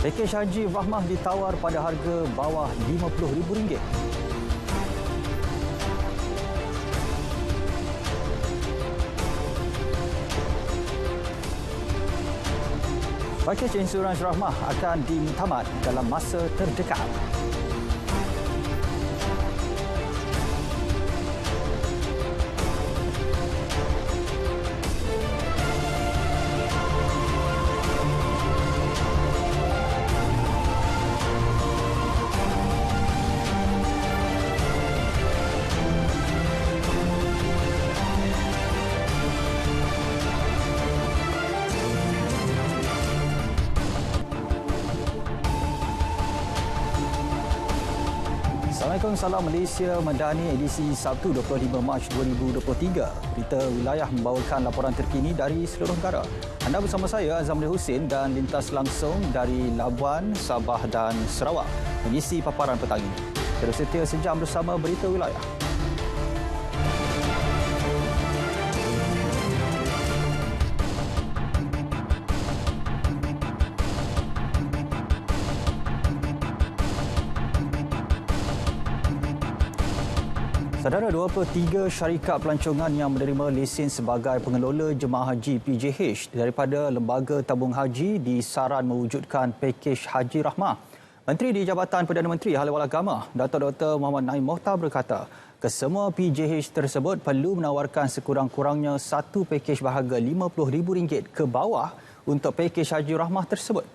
Pakej Haji Rahmah ditawar pada harga bawah RM50,000. Pakej insurans Rahmah akan dimuktamad dalam masa terdekat. Assalamualaikum, salam Malaysia Madani edisi Sabtu 25 Mac 2023. Berita wilayah membawakan laporan terkini dari seluruh negara. Anda bersama saya Azamli Hussein dan lintas langsung dari Labuan, Sabah dan Sarawak mengisi paparan petang ini. Terus setia sejam bersama berita wilayah. Saudara, 2/3 syarikat pelancongan yang menerima lesen sebagai pengelola jemaah haji PJH daripada Lembaga Tabung Haji disaran mewujudkan pakej Haji Rahmah. Menteri di Jabatan Perdana Menteri Hal-Ehwal Agama, Datuk Dr. Muhammad Naim Mohtar berkata, kesemua PJH tersebut perlu menawarkan sekurang-kurangnya satu pakej berharga RM50,000 ke bawah untuk pakej Haji Rahmah tersebut.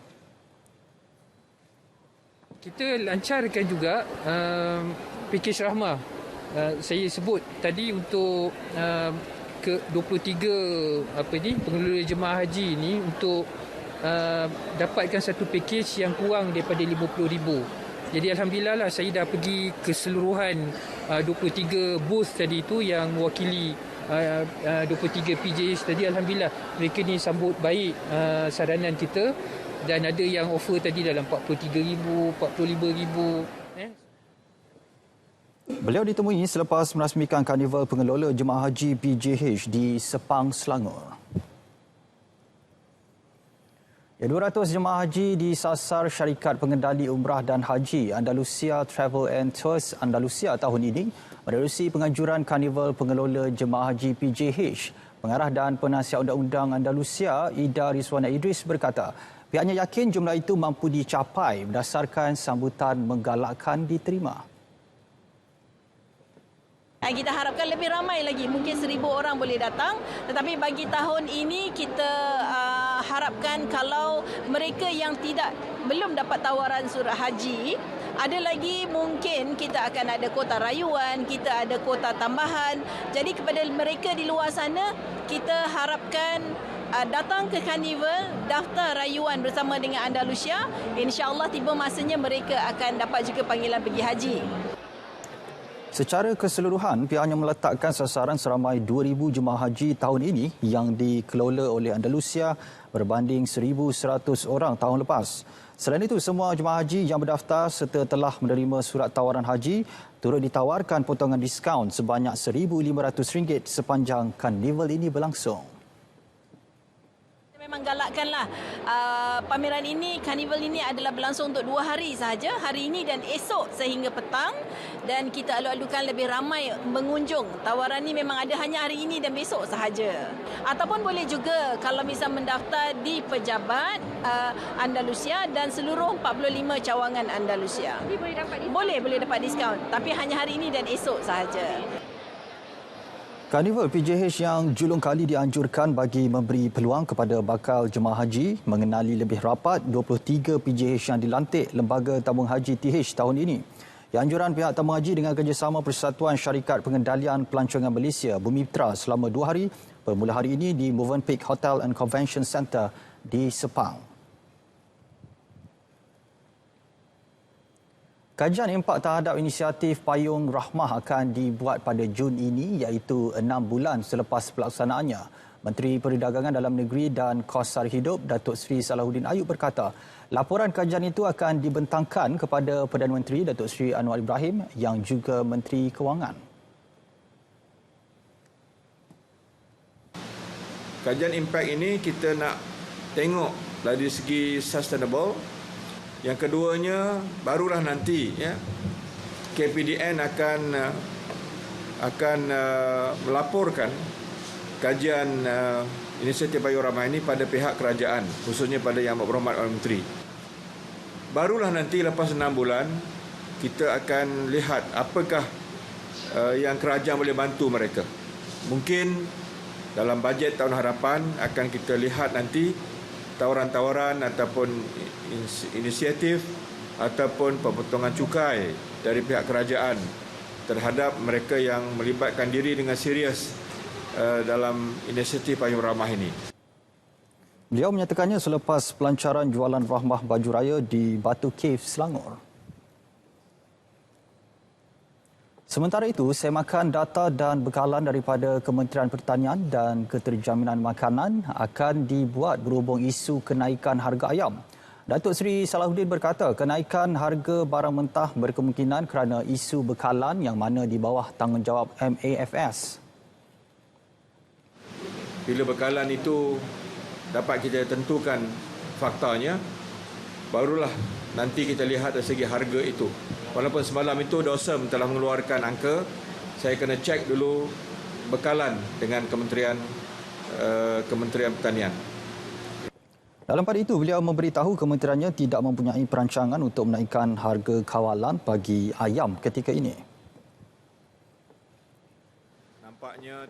Kita lancarkan juga pakej Rahmah. Saya sebut tadi untuk ke 23 pengelola jemaah haji ini untuk dapatkan satu pakej yang kurang daripada RM50,000. Jadi alhamdulillah lah, saya dah pergi keseluruhan 23 booth tadi itu yang mewakili 23 PJH tadi. Alhamdulillah mereka ni sambut baik saranan kita dan ada yang offer tadi dalam RM43,000, RM45,000. Beliau ditemui selepas merasmikan karnival pengelola jemaah haji PJH di Sepang, Selangor. 200 jemaah haji disasar syarikat pengendali umrah dan haji Andalusia Travel and Tours Andalusia tahun ini menerusi penganjuran karnival pengelola jemaah haji PJH. Pengarah dan penasihat undang-undang Andalusia Ida Rizwana Idris berkata, pihaknya yakin jumlah itu mampu dicapai berdasarkan sambutan menggalakkan diterima. Kita harapkan lebih ramai lagi, mungkin 1,000 orang boleh datang. Tetapi bagi tahun ini kita harapkan kalau mereka yang belum dapat tawaran surat haji, ada lagi mungkin kita akan ada kota rayuan, kita ada kota tambahan. Jadi kepada mereka di luar sana, kita harapkan datang ke karnival, daftar rayuan bersama dengan Andalusia. InsyaAllah tiba masanya mereka akan dapat juga panggilan pergi haji. Secara keseluruhan, pihaknya meletakkan sasaran seramai 2,000 jemaah haji tahun ini yang dikelola oleh Andalusia berbanding 1,100 orang tahun lepas. Selain itu, semua jemaah haji yang berdaftar serta telah menerima surat tawaran haji turut ditawarkan potongan diskaun sebanyak RM1,500 sepanjang karnival ini berlangsung. Memang galakkanlah pameran ini, karnival ini adalah berlangsung untuk 2 hari sahaja, hari ini dan esok sehingga petang, dan kita alu-alukan lebih ramai pengunjung. Tawaran ini memang ada hanya hari ini dan besok sahaja. Ataupun boleh juga kalau misal mendaftar di pejabat Andalusia dan seluruh 45 cawangan Andalusia. Boleh dapat diskaun, tapi hanya hari ini dan esok sahaja. Karnival PJH yang julung kali dianjurkan bagi memberi peluang kepada bakal jemaah haji mengenali lebih rapat 23 PJH yang dilantik Lembaga Tabung Haji TH tahun ini. Anjuran pihak tabung haji dengan kerjasama Persatuan Syarikat Pengendalian Pelancongan Malaysia Bumiptra selama 2 hari bermula hari ini di Movenpick Hotel and Convention Centre di Sepang. Kajian impak terhadap inisiatif Payung Rahmah akan dibuat pada Jun ini iaitu 6 bulan selepas pelaksanaannya. Menteri Perdagangan Dalam Negeri dan Kos Sara Hidup Datuk Seri Salahuddin Ayub berkata, laporan kajian itu akan dibentangkan kepada Perdana Menteri Datuk Seri Anwar Ibrahim yang juga Menteri Kewangan. Kajian impak ini kita nak tengok dari segi sustainable, Yang keduanya, barulah nanti ya KPDN akan melaporkan kajian inisiatif Payung Ramah ini pada pihak kerajaan, khususnya pada Yang Berhormat Menteri. Barulah nanti lepas 6 bulan, kita akan lihat apakah yang kerajaan boleh bantu mereka. Mungkin dalam bajet tahun harapan akan kita lihat nanti tawaran-tawaran ataupun inisiatif ataupun pemotongan cukai dari pihak kerajaan terhadap mereka yang melibatkan diri dengan serius dalam inisiatif Payung Ramah ini. Beliau menyatakannya selepas pelancaran jualan rahmah baju raya di Batu Cave, Selangor. Sementara itu, semakan data dan bekalan daripada Kementerian Pertanian dan Keterjaminan Makanan akan dibuat berhubung isu kenaikan harga ayam. Datuk Seri Salahuddin berkata kenaikan harga barang mentah berkemungkinan kerana isu bekalan yang mana di bawah tanggungjawab MAFS. Bila bekalan itu dapat kita tentukan faktanya, barulah nanti kita lihat dari segi harga itu. Walaupun semalam itu DOSEM telah mengeluarkan angka, saya kena cek dulu bekalan dengan Kementerian Pertanian. Dalam pada itu, beliau memberitahu kementeriannya tidak mempunyai perancangan untuk menaikkan harga kawalan bagi ayam ketika ini. Nampaknya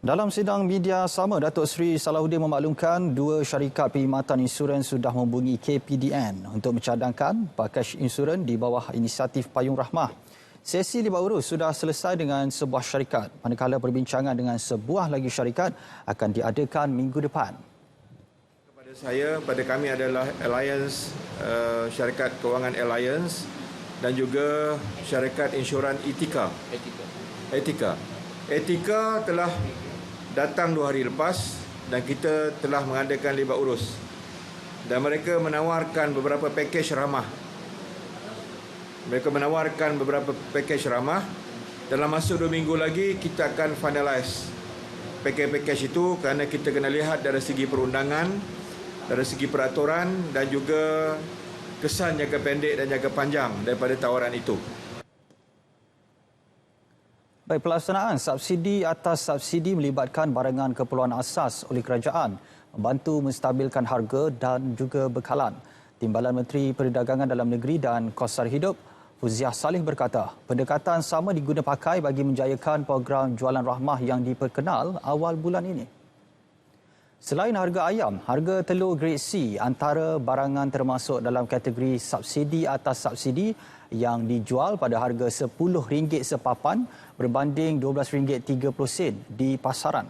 dalam sidang media sama, Datuk Seri Salahuddin memaklumkan dua syarikat perkhidmatan insurans sudah menghubungi KPDN untuk mencadangkan pakej insurans di bawah inisiatif Payung Rahmah. Sesi libat urus sudah selesai dengan sebuah syarikat, manakala perbincangan dengan sebuah lagi syarikat akan diadakan minggu depan. Pada kami adalah Alliance, syarikat kewangan Alliance dan juga syarikat insuran Etika telah datang 2 hari lepas dan kita telah mengadakan libat urus. Dan mereka menawarkan beberapa pakej ramah. Dalam masa 2 minggu lagi kita akan finalize pakej-pakej itu kerana kita kena lihat dari segi perundangan, dari segi peraturan dan juga kesan jangka pendek dan jangka panjang daripada tawaran itu. Baik, pelaksanaan subsidi atas subsidi melibatkan barangan keperluan asas oleh kerajaan, membantu menstabilkan harga dan juga bekalan. Timbalan Menteri Perdagangan Dalam Negeri dan Kos Sara Hidup, Fuziah Salih berkata, pendekatan sama diguna pakai bagi menjayakan program jualan rahmah yang diperkenal awal bulan ini. Selain harga ayam, harga telur grade C antara barangan termasuk dalam kategori subsidi atas subsidi yang dijual pada harga RM10 sepapan berbanding RM12.30 di pasaran.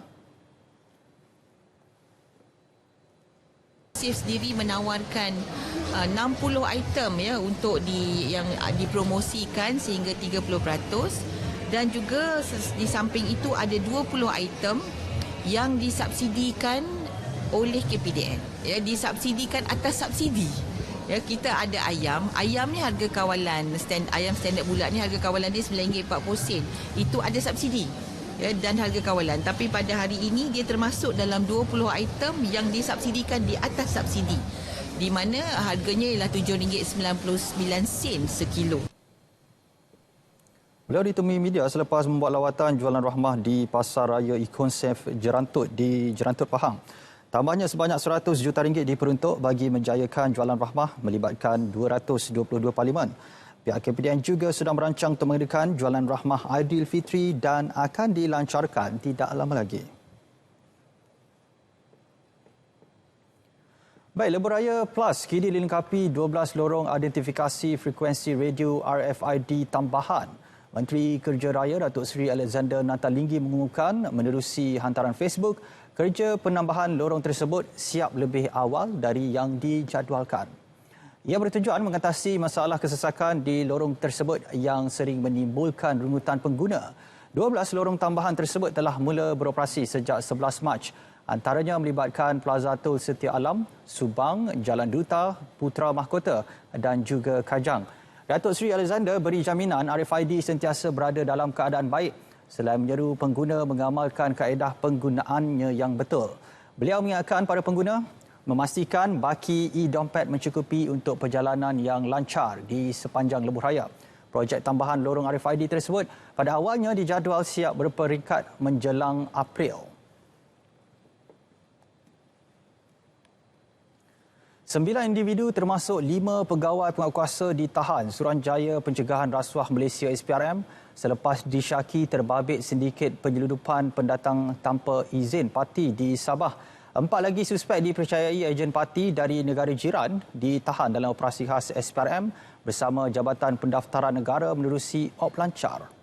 Sif sendiri menawarkan 60 item ya untuk yang dipromosikan sehingga 30% dan juga di samping itu ada 20 item yang disubsidikan oleh KPDN, ya, disubsidikan atas subsidi. Ya, kita ada ayam ni harga kawalan ayam standard bulat ni harga kawalan dia RM9.40. Itu ada subsidi, ya, dan harga kawalan. Tapi pada hari ini dia termasuk dalam 20 item yang disubsidikan di atas subsidi, di mana harganya ialah RM7.99 sekilo. Beliau ditemui media selepas membuat lawatan jualan rahmah di Pasar Raya Ikonsef Jerantut di Jerantut, Pahang. Tambahnya sebanyak RM100 juta diperuntuk bagi menjayakan jualan rahmah melibatkan 222 parlimen. Pihak KPDN juga sedang merancang untuk mengadakan jualan rahmah Aidilfitri dan akan dilancarkan tidak lama lagi. Baik, Lebuh Plus kini dilengkapi 12 lorong identifikasi frekuensi radio RFID tambahan. Menteri Kerja Raya Datuk Seri Alexander Nathalinggi mengumumkan menerusi hantaran Facebook, kerja penambahan lorong tersebut siap lebih awal dari yang dijadualkan. Ia bertujuan mengatasi masalah kesesakan di lorong tersebut yang sering menimbulkan rungutan pengguna. 12 lorong tambahan tersebut telah mula beroperasi sejak 11 Mac. Antaranya melibatkan Plaza Tol Setia Alam, Subang, Jalan Duta, Putra Mahkota dan juga Kajang. Datuk Seri Alexander beri jaminan RFID sentiasa berada dalam keadaan baik selain menyeru pengguna mengamalkan kaedah penggunaannya yang betul. Beliau mengingatkan para pengguna memastikan baki e-dompet mencukupi untuk perjalanan yang lancar di sepanjang lebuh raya. Projek tambahan lorong RFID tersebut pada awalnya dijadual siap berperingkat menjelang April. 9 individu termasuk 5 pegawai penguatkuasa ditahan Suruhanjaya Pencegahan Rasuah Malaysia SPRM selepas disyaki terbabit sindiket penyeludupan pendatang tanpa izin parti di Sabah. 4 lagi suspek dipercayai ejen parti dari negara jiran ditahan dalam operasi khas SPRM bersama Jabatan Pendaftaran Negara menerusi op lancar.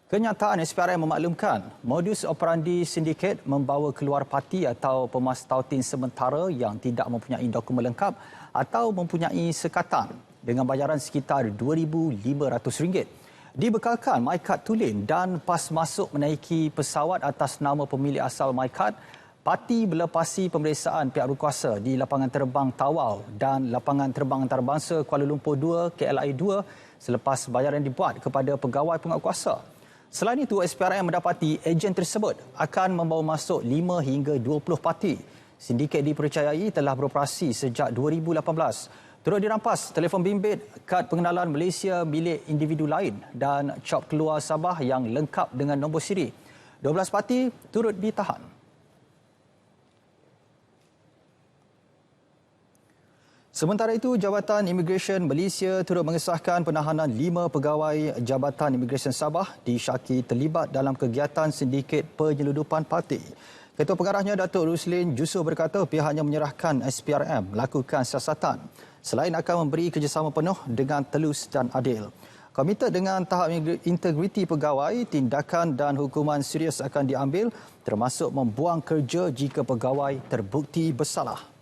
Kenyataan SPRM memaklumkan modus operandi sindiket membawa keluar parti atau pemastautin sementara yang tidak mempunyai dokumen lengkap atau mempunyai sekatan dengan bayaran sekitar RM2,500. Dibekalkan MyCard tulen dan pas masuk menaiki pesawat atas nama pemilik asal MyCard, parti melepasi pemeriksaan pihak berkuasa di lapangan terbang Tawau dan lapangan terbang antarabangsa Kuala Lumpur 2 KLIA 2 selepas bayaran dibuat kepada pegawai penguatkuasa. Selain itu, SPRM mendapati ejen tersebut akan membawa masuk 5 hingga 20 parti. Sindiket dipercayai telah beroperasi sejak 2018. Turut dirampas telefon bimbit, kad pengenalan Malaysia milik individu lain dan cop keluar Sabah yang lengkap dengan nombor siri. 12 parti turut ditahan. Sementara itu, Jabatan Imigresen Malaysia turut mengesahkan penahanan 5 pegawai Jabatan Imigresen Sabah disyaki terlibat dalam kegiatan sindiket penyeludupan parti. Ketua Pengarahnya Datuk Ruslin Jusoh berkata pihaknya menyerahkan SPRM melakukan siasatan selain akan memberi kerjasama penuh dengan telus dan adil. Komited dengan tahap integriti pegawai, tindakan dan hukuman serius akan diambil termasuk membuang kerja jika pegawai terbukti bersalah.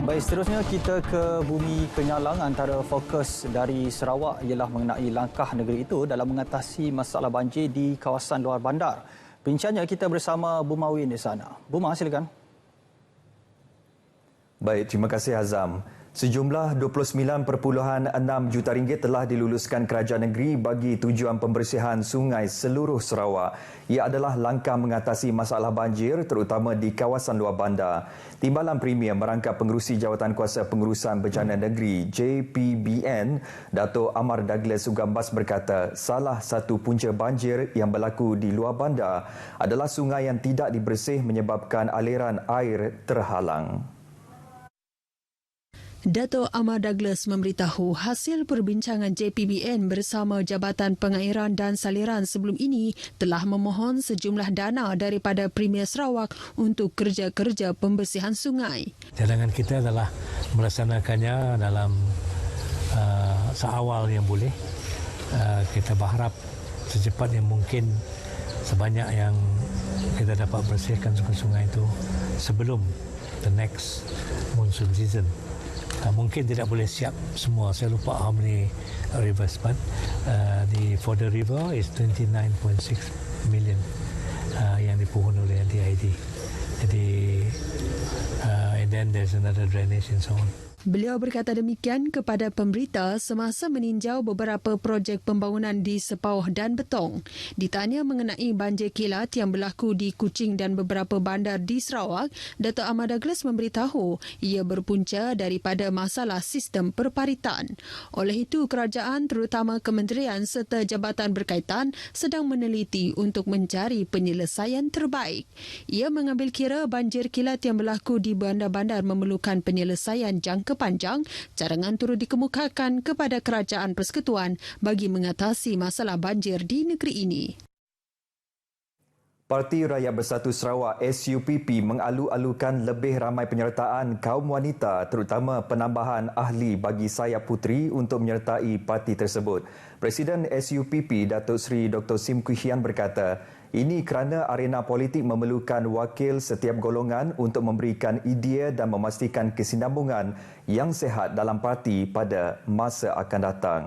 Baik, seterusnya kita ke Bumi Kenyalang. Antara fokus dari Sarawak ialah mengenai langkah negeri itu dalam mengatasi masalah banjir di kawasan luar bandar. Bincangnya kita bersama Buma Win di sana. Buma, silakan. Baik, terima kasih Azam. Sejumlah RM29.6 juta telah diluluskan kerajaan negeri bagi tujuan pembersihan sungai seluruh Sarawak. Ia adalah langkah mengatasi masalah banjir terutama di kawasan luar bandar. Timbalan Premier merangkap Pengerusi Jawatan Kuasa Pengurusan Bencana Negeri JPBN, Dato' Amar Douglas Sugambas berkata salah satu punca banjir yang berlaku di luar bandar adalah sungai yang tidak dibersih menyebabkan aliran air terhalang. Dato' Amar Douglas memberitahu hasil perbincangan JPBN bersama Jabatan Pengairan dan Saliran sebelum ini telah memohon sejumlah dana daripada Premier Sarawak untuk kerja-kerja pembersihan sungai. Cadangan kita adalah melaksanakannya dalam seawal yang boleh. Kita berharap secepat yang mungkin sebanyak yang kita dapat bersihkan sungai-sungai itu sebelum the next monsoon season. Mungkin tidak boleh siap semua. Saya lupa how many rivers, but for the river is 29.6 million yang dipuhun oleh DID. Jadi, and then there's another drainage and so on. Beliau berkata demikian kepada pemberita semasa meninjau beberapa projek pembangunan di Sepauh dan Betong. Ditanya mengenai banjir kilat yang berlaku di Kuching dan beberapa bandar di Sarawak, Dato' Amar Douglas memberitahu ia berpunca daripada masalah sistem perparitan. Oleh itu, kerajaan terutama kementerian serta jabatan berkaitan sedang meneliti untuk mencari penyelesaian terbaik. Ia mengambil kira banjir kilat yang berlaku di bandar-bandar memerlukan penyelesaian jangka panjang, cadangan turut dikemukakan kepada Kerajaan Persekutuan bagi mengatasi masalah banjir di negeri ini. Parti Rakyat Bersatu Sarawak SUPP mengalu-alukan lebih ramai penyertaan kaum wanita terutama penambahan ahli bagi sayap puteri untuk menyertai parti tersebut. Presiden SUPP Datuk Seri Dr. Sim Kui Hian berkata, ini kerana arena politik memerlukan wakil setiap golongan untuk memberikan idea dan memastikan kesinambungan yang sihat dalam parti pada masa akan datang.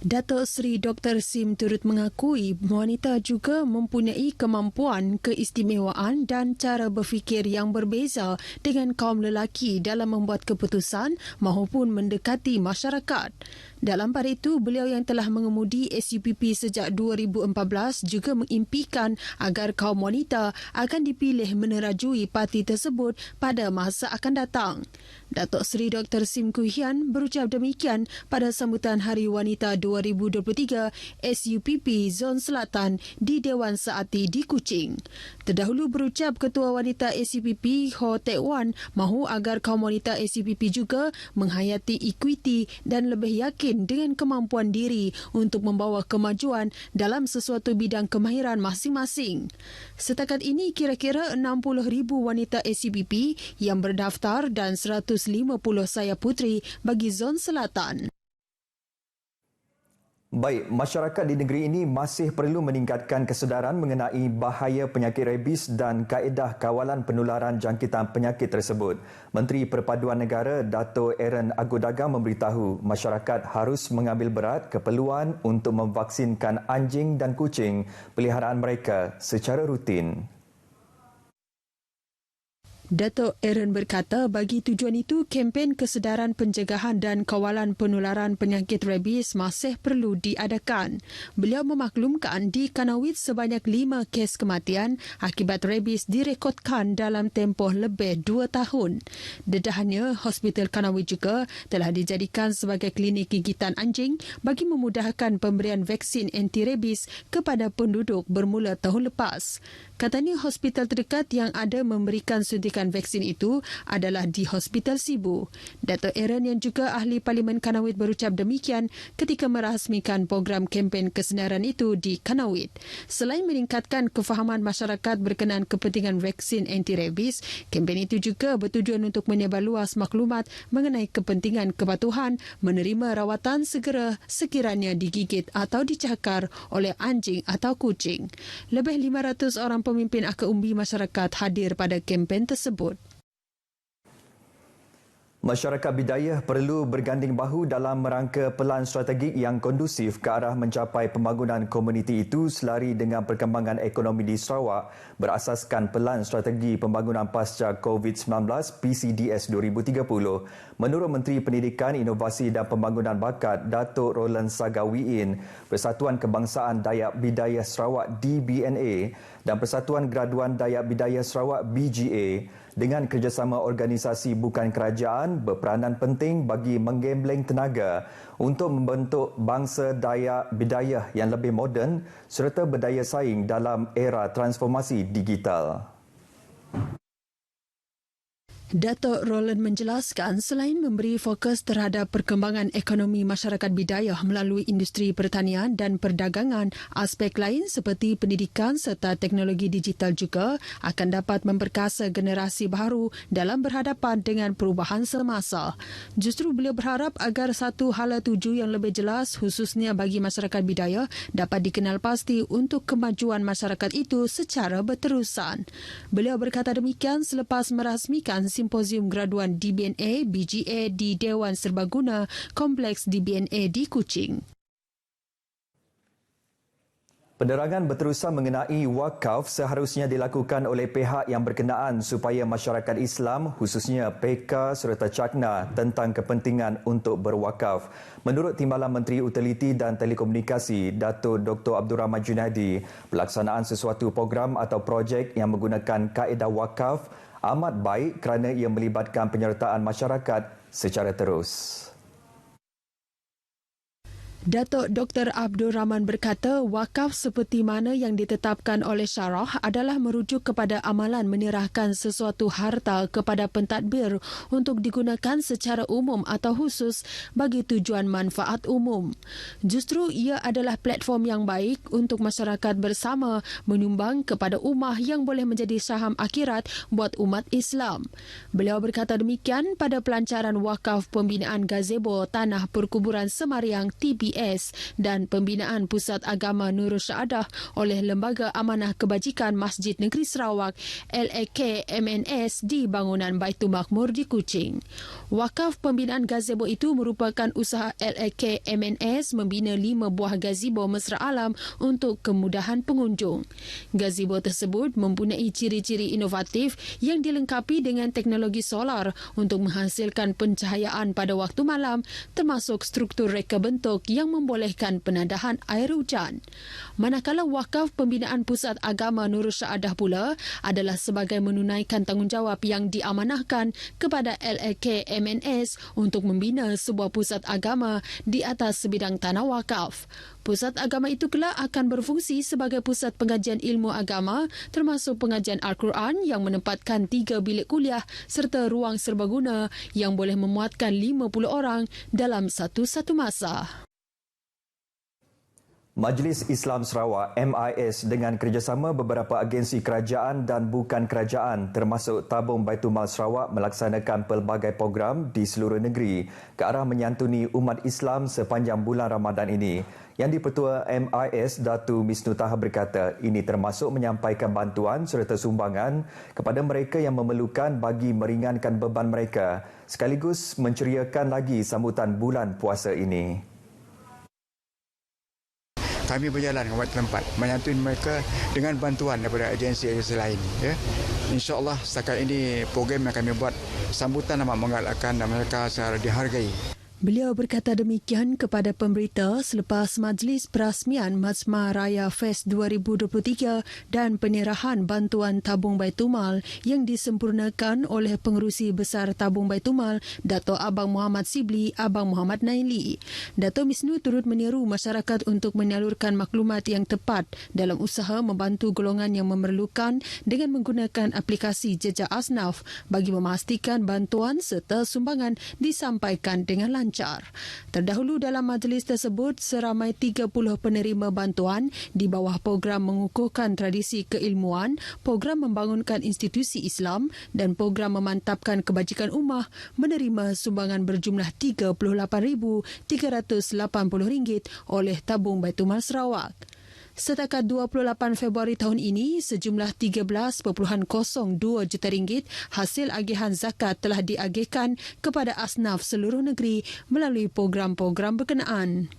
Datuk Seri Dr. Sim turut mengakui wanita juga mempunyai kemampuan, keistimewaan dan cara berfikir yang berbeza dengan kaum lelaki dalam membuat keputusan maupun mendekati masyarakat. Dalam pada itu, beliau yang telah mengemudi SUPP sejak 2014 juga mengimpikan agar kaum wanita akan dipilih menerajui parti tersebut pada masa akan datang. Datuk Seri Dr. Sim Kui Hian berucap demikian pada sambutan Hari Wanita 2023 SUPP Zon Selatan di Dewan Saati di Kuching. Terdahulu berucap Ketua Wanita SUPP Ho Teck Wan mahu agar kaum wanita SUPP juga menghayati equity dan lebih yakin dengan kemampuan diri untuk membawa kemajuan dalam sesuatu bidang kemahiran masing-masing. Setakat ini, kira-kira 60,000 wanita SUPP yang berdaftar dan 150 saya puteri bagi Zon Selatan. Baik, masyarakat di negeri ini masih perlu meningkatkan kesedaran mengenai bahaya penyakit rabies dan kaedah kawalan penularan jangkitan penyakit tersebut. Menteri Perpaduan Negara Dato' Aaron Agodagang memberitahu masyarakat harus mengambil berat keperluan untuk memvaksinkan anjing dan kucing peliharaan mereka secara rutin. Dato' Aaron berkata bagi tujuan itu, kempen kesedaran pencegahan dan kawalan penularan penyakit rabies masih perlu diadakan. Beliau memaklumkan di Kanawit sebanyak 5 kes kematian akibat rabies direkodkan dalam tempoh lebih 2 tahun. Dedahannya, Hospital Kanawit juga telah dijadikan sebagai klinik gigitan anjing bagi memudahkan pemberian vaksin anti-rabies kepada penduduk bermula tahun lepas. Katanya hospital terdekat yang ada memberikan suntikan vaksin itu adalah di Hospital Sibu. Dato' Aaron yang juga ahli Parlimen Kanawit berucap demikian ketika merasmikan program kempen kesedaran itu di Kanawit. Selain meningkatkan kefahaman masyarakat berkenaan kepentingan vaksin anti-rabies, kempen itu juga bertujuan untuk menyebar luas maklumat mengenai kepentingan kepatuhan menerima rawatan segera sekiranya digigit atau dicakar oleh anjing atau kucing. Lebih 500 orang pemimpin akar umbi masyarakat hadir pada kempen tersebut. Masyarakat bidayah perlu berganding bahu dalam merangka pelan strategik yang kondusif ke arah mencapai pembangunan komuniti itu selari dengan perkembangan ekonomi di Sarawak berasaskan pelan strategi pembangunan pasca COVID-19 PCDS 2030. Menurut Menteri Pendidikan, Inovasi dan Pembangunan Bakat Datuk Roland Sagawiin, Persatuan Kebangsaan Dayak Bidayah Sarawak DBNA dan Persatuan Graduan Dayak Bidayah Sarawak BGA dengan kerjasama organisasi bukan kerajaan berperanan penting bagi menggembleng tenaga untuk membentuk bangsa Dayak Bidayah yang lebih moden serta berdaya saing dalam era transformasi digital. Datuk Roland menjelaskan selain memberi fokus terhadap perkembangan ekonomi masyarakat bidayah melalui industri pertanian dan perdagangan, aspek lain seperti pendidikan serta teknologi digital juga akan dapat memperkasa generasi baru dalam berhadapan dengan perubahan semasa. Justru beliau berharap agar satu hala tuju yang lebih jelas khususnya bagi masyarakat bidayah dapat dikenal pasti untuk kemajuan masyarakat itu secara berterusan. Beliau berkata demikian selepas merasmikan Simposium Graduan DBNA BGA di Dewan Serbaguna Kompleks DBNA di Kuching. Penerangan berterusan mengenai wakaf seharusnya dilakukan oleh pihak yang berkenaan supaya masyarakat Islam khususnya PK serta Cakna tentang kepentingan untuk berwakaf. Menurut Timbalan Menteri Utiliti dan Telekomunikasi Datuk Dr. Abdul Rahman Junaidi, pelaksanaan sesuatu program atau projek yang menggunakan kaedah wakaf amat baik kerana ia melibatkan penyertaan masyarakat secara terus. Datuk Dr. Abdul Rahman berkata wakaf seperti mana yang ditetapkan oleh syarah adalah merujuk kepada amalan menyerahkan sesuatu harta kepada pentadbir untuk digunakan secara umum atau khusus bagi tujuan manfaat umum. Justru ia adalah platform yang baik untuk masyarakat bersama menyumbang kepada ummah yang boleh menjadi saham akhirat buat umat Islam. Beliau berkata demikian pada pelancaran wakaf pembinaan gazebo Tanah Perkuburan Semariang TBA MPS dan pembinaan Pusat Agama Nurul Saadah oleh Lembaga Amanah Kebajikan Masjid Negeri Sarawak LAK MNS di bangunan Baitul Makmur di Kuching. Wakaf pembinaan gazebo itu merupakan usaha LAK MNS membina 5 buah gazebo mesra alam untuk kemudahan pengunjung. Gazebo tersebut mempunyai ciri-ciri inovatif yang dilengkapi dengan teknologi solar untuk menghasilkan pencahayaan pada waktu malam, termasuk struktur reka bentuk yang membolehkan penadahan air hujan. Manakala wakaf pembinaan Pusat Agama Nurul Saadah pula adalah sebagai menunaikan tanggungjawab yang diamanahkan kepada LAK MNS untuk membina sebuah pusat agama di atas sebidang tanah wakaf. Pusat agama itu kelak akan berfungsi sebagai pusat pengajian ilmu agama termasuk pengajian Al-Quran yang menempatkan 3 bilik kuliah serta ruang serbaguna yang boleh memuatkan 50 orang dalam satu masa. Majlis Islam Sarawak MIS dengan kerjasama beberapa agensi kerajaan dan bukan kerajaan termasuk Tabung Baitul Mal Sarawak melaksanakan pelbagai program di seluruh negeri ke arah menyantuni umat Islam sepanjang bulan Ramadan ini. Yang di-Pertua MIS Datu Misnu Taha berkata ini termasuk menyampaikan bantuan serta sumbangan kepada mereka yang memerlukan bagi meringankan beban mereka sekaligus menceriakan lagi sambutan bulan puasa ini. Kami berjalan ke tempat menyantuni mereka dengan bantuan daripada agensi-agensi lain. Ya. InsyaAllah setakat ini program yang kami buat sambutan amat menggalakkan dan mereka secara dihargai. Beliau berkata demikian kepada pemberita selepas majlis perasmian Majma' Raya Fest 2023 dan penyerahan bantuan Tabung Baitul Mal yang disempurnakan oleh Pengerusi Besar Tabung Baitul Mal, Dato' Abang Muhammad Sibli, Abang Muhammad Naili. Dato' Misnu turut menyeru masyarakat untuk menyalurkan maklumat yang tepat dalam usaha membantu golongan yang memerlukan dengan menggunakan aplikasi jejak asnaf bagi memastikan bantuan serta sumbangan disampaikan dengan lancar. Terdahulu dalam majlis tersebut, seramai 30 penerima bantuan di bawah program mengukuhkan tradisi keilmuan, program membangunkan institusi Islam dan program memantapkan kebajikan ummah menerima sumbangan berjumlah RM38,380 oleh Tabung Baitul Mal Sarawak. Setakat 28 Februari tahun ini, sejumlah 13.02 juta ringgit hasil agihan zakat telah diagihkan kepada asnaf seluruh negeri melalui program-program berkenaan.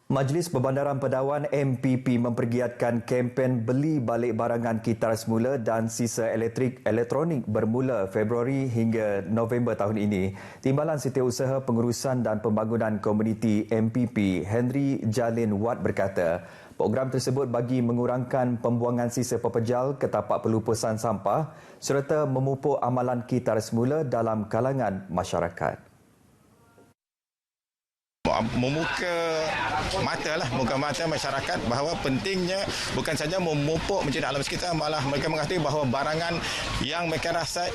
Majlis Perbandaran Pedawan MPP mempergiatkan kempen beli balik barangan kitar semula dan sisa elektronik bermula Februari hingga November tahun ini. Timbalan Setiausaha Pengurusan dan Pembangunan Komuniti MPP Henry Jalin Watt berkata, program tersebut bagi mengurangkan pembuangan sisa pepejal ke tapak pelupusan sampah serta memupuk amalan kitar semula dalam kalangan masyarakat. Muka mata masyarakat bahawa pentingnya bukan saja memupuk menjadi alam sekitar, malah mereka mengatakan bahawa barangan yang mereka rasa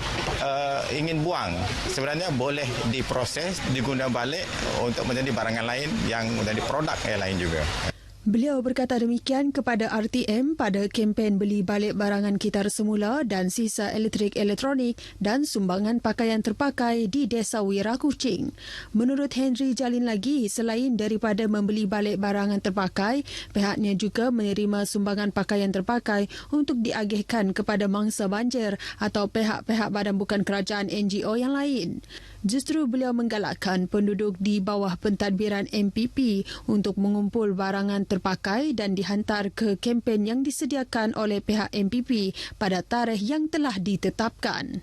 ingin buang sebenarnya boleh diproses, diguna balik untuk menjadi barangan lain yang menjadi produk yang lain juga. Beliau berkata demikian kepada RTM pada kempen beli balik barangan kitar semula dan sisa elektronik dan sumbangan pakaian terpakai di Desa Wira Kuching. Menurut Henry Jalin lagi, selain daripada membeli balik barangan terpakai, pihaknya juga menerima sumbangan pakaian terpakai untuk diagihkan kepada mangsa banjir atau pihak-pihak badan bukan kerajaan NGO yang lain. Justru beliau menggalakkan penduduk di bawah pentadbiran MPP untuk mengumpul barangan terpakai dan dihantar ke kempen yang disediakan oleh pihak MPP pada tarikh yang telah ditetapkan.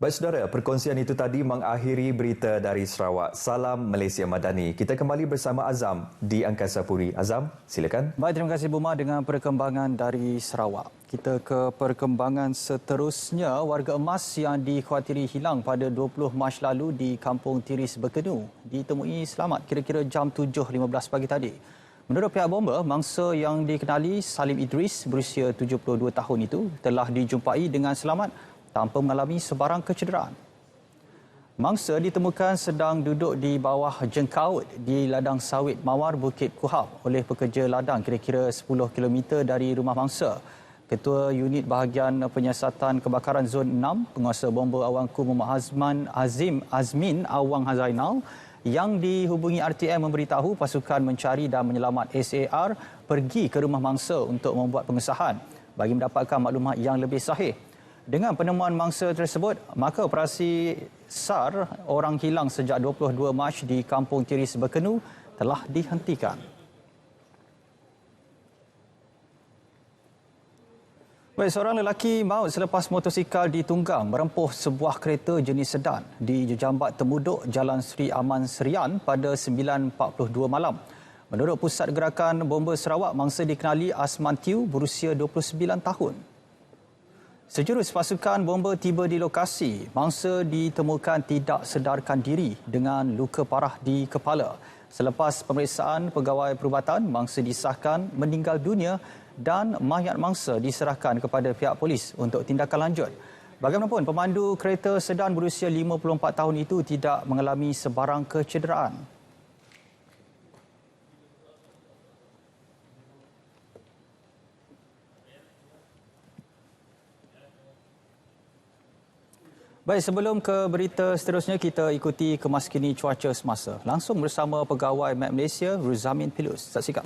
Baik saudara, perkongsian itu tadi mengakhiri berita dari Sarawak. Salam Malaysia Madani. Kita kembali bersama Azam di Angkasa Puri. Azam, silakan. Baik, terima kasih Buma dengan perkembangan dari Sarawak. Kita ke perkembangan seterusnya. Warga emas yang dikhawatiri hilang pada 20 Mac lalu di Kampung Tiris Berkenu ditemui selamat kira-kira jam 7.15 pagi tadi. Menurut pihak bomba, mangsa yang dikenali Salim Idris berusia 72 tahun itu telah dijumpai dengan selamat tanpa mengalami sebarang kecederaan. Mangsa ditemukan sedang duduk di bawah jengkaut di ladang sawit Mawar Bukit Kuhab oleh pekerja ladang kira-kira 10 km dari rumah mangsa. Ketua Unit Bahagian Penyiasatan Kebakaran Zon 6, Penguasa Bomba Awangku Muhammad Azmin Awang Zainal yang dihubungi RTM memberitahu pasukan mencari dan menyelamat SAR pergi ke rumah mangsa untuk membuat pengesahan bagi mendapatkan maklumat yang lebih sahih. Dengan penemuan mangsa tersebut, maka operasi SAR orang hilang sejak 22 Mac di Kampung Tiris Bekenu telah dihentikan. Baik, seorang lelaki maut selepas motosikal ditunggang merempuh sebuah kereta jenis sedan di Jejambat Temuduk Jalan Sri Aman Serian pada 9.42 malam. Menurut Pusat Gerakan Bomba Sarawak, mangsa dikenali Asman Tiu berusia 29 tahun. Sejurus pasukan bomba tiba di lokasi. Mangsa ditemukan tidak sedarkan diri dengan luka parah di kepala. Selepas pemeriksaan pegawai perubatan, mangsa disahkan meninggal dunia dan mayat mangsa diserahkan kepada pihak polis untuk tindakan lanjut. Bagaimanapun, pemandu kereta sedan berusia 54 tahun itu tidak mengalami sebarang kecederaan. Baik, sebelum ke berita seterusnya, kita ikuti kemas kini cuaca semasa. Langsung bersama pegawai Met Malaysia, Ruzamin Pilus. Saksikan.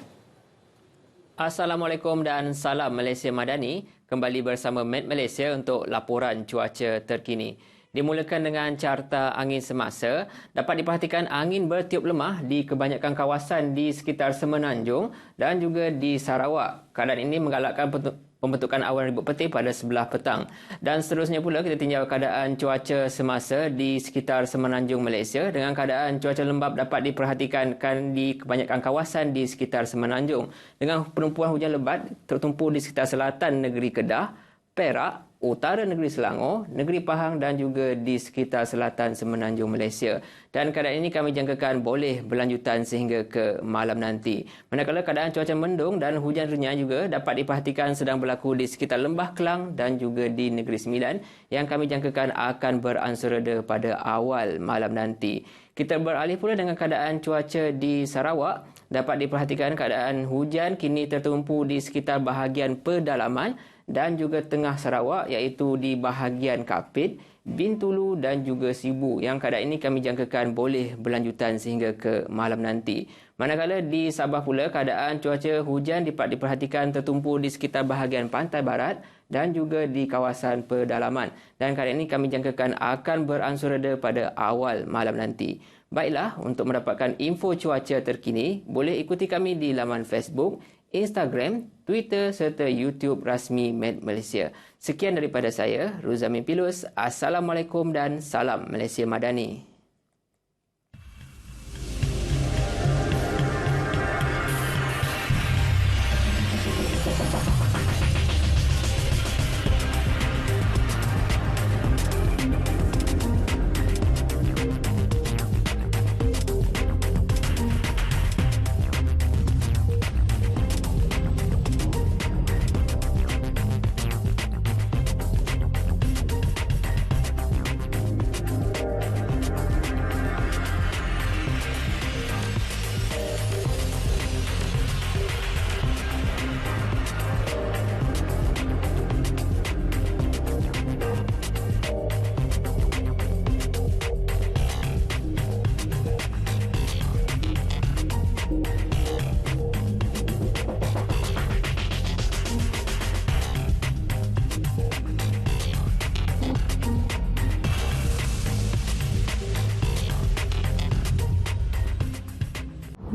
Assalamualaikum dan salam Malaysia Madani. Kembali bersama Met Malaysia untuk laporan cuaca terkini. Dimulakan dengan carta angin semasa. Dapat diperhatikan angin bertiup lemah di kebanyakan kawasan di sekitar Semenanjung dan juga di Sarawak. Keadaan ini menggalakkan pembentukan awan ribut peti pada sebelah petang. Dan seterusnya pula kita tinjau keadaan cuaca semasa di sekitar Semenanjung Malaysia. Dengan keadaan cuaca lembap dapat diperhatikan di kebanyakan kawasan di sekitar Semenanjung. Dengan penumpuan hujan lebat tertumpu di sekitar selatan negeri Kedah, Perak, utara negeri Selangor, negeri Pahang dan juga di sekitar selatan Semenanjung Malaysia. Dan keadaan ini kami jangkakan boleh berlanjutan sehingga ke malam nanti. Manakala keadaan cuaca mendung dan hujan renyah juga dapat diperhatikan sedang berlaku di sekitar Lembah Kelang dan juga di Negeri Sembilan yang kami jangkakan akan beransur reda pada awal malam nanti. Kita beralih pula dengan keadaan cuaca di Sarawak. Dapat diperhatikan keadaan hujan kini tertumpu di sekitar bahagian pedalaman dan juga tengah Sarawak iaitu di bahagian Kapit, Bintulu dan juga Sibu yang keadaan ini kami jangkakan boleh berlanjutan sehingga ke malam nanti. Manakala di Sabah pula keadaan cuaca hujan dapat diperhatikan tertumpu di sekitar bahagian pantai barat dan juga di kawasan pedalaman. Dan keadaan ini kami jangkakan akan beransur reda pada awal malam nanti. Baiklah, untuk mendapatkan info cuaca terkini, boleh ikuti kami di laman Facebook, Instagram, Twitter serta YouTube rasmi Met Malaysia. Sekian daripada saya, Ruzamin Pilus. Assalamualaikum dan salam Malaysia Madani.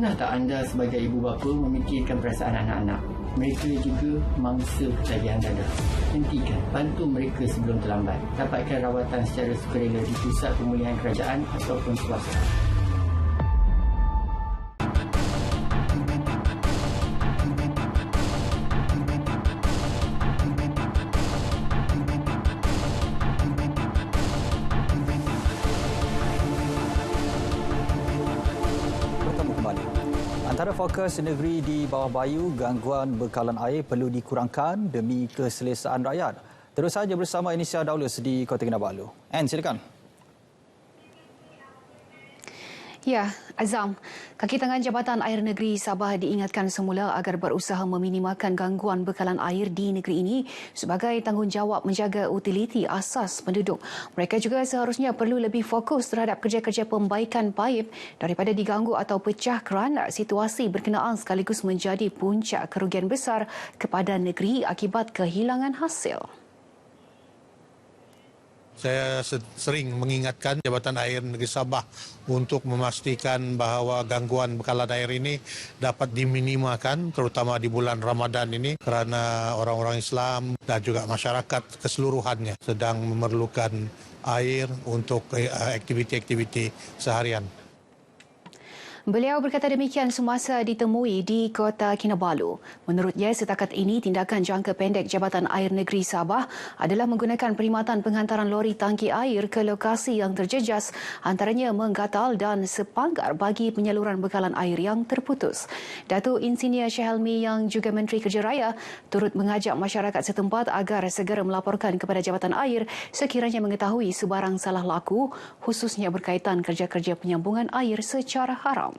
Pernah tak anda sebagai ibu bapa memikirkan perasaan anak-anak? Mereka juga mangsa ketagihan dada. Hentikan, bantu mereka sebelum terlambat. Dapatkan rawatan secara sukarela di pusat pemulihan kerajaan ataupun swasta. Antara fokus negeri di bawah bayu, gangguan bekalan air perlu dikurangkan demi keselesaan rakyat. Terus saja bersama Inisia Daulus di Kota Kinabalu. Anne, silakan. Ya, Azam, kaki tangan Jabatan Air Negeri Sabah diingatkan semula agar berusaha meminimalkan gangguan bekalan air di negeri ini sebagai tanggungjawab menjaga utiliti asas penduduk. Mereka juga seharusnya perlu lebih fokus terhadap kerja-kerja pembaikan paip daripada diganggu atau pecah kerana situasi berkenaan sekaligus menjadi puncak kerugian besar kepada negeri akibat kehilangan hasil. Saya sering mengingatkan Jabatan Air Negeri Sabah untuk memastikan bahawa gangguan bekalan air ini dapat diminimalkan terutama di bulan Ramadan ini kerana orang-orang Islam dan juga masyarakat keseluruhannya sedang memerlukan air untuk aktiviti-aktiviti seharian. Beliau berkata demikian semasa ditemui di Kota Kinabalu. Menurutnya, setakat ini tindakan jangka pendek Jabatan Air Negeri Sabah adalah menggunakan perkhidmatan penghantaran lori tangki air ke lokasi yang terjejas, antaranya Menggatal dan Sepanggar bagi penyaluran bekalan air yang terputus. Datuk Insinyur Syahelmi yang juga Menteri Kerja Raya turut mengajak masyarakat setempat agar segera melaporkan kepada Jabatan Air sekiranya mengetahui sebarang salah laku, khususnya berkaitan kerja-kerja penyambungan air secara haram.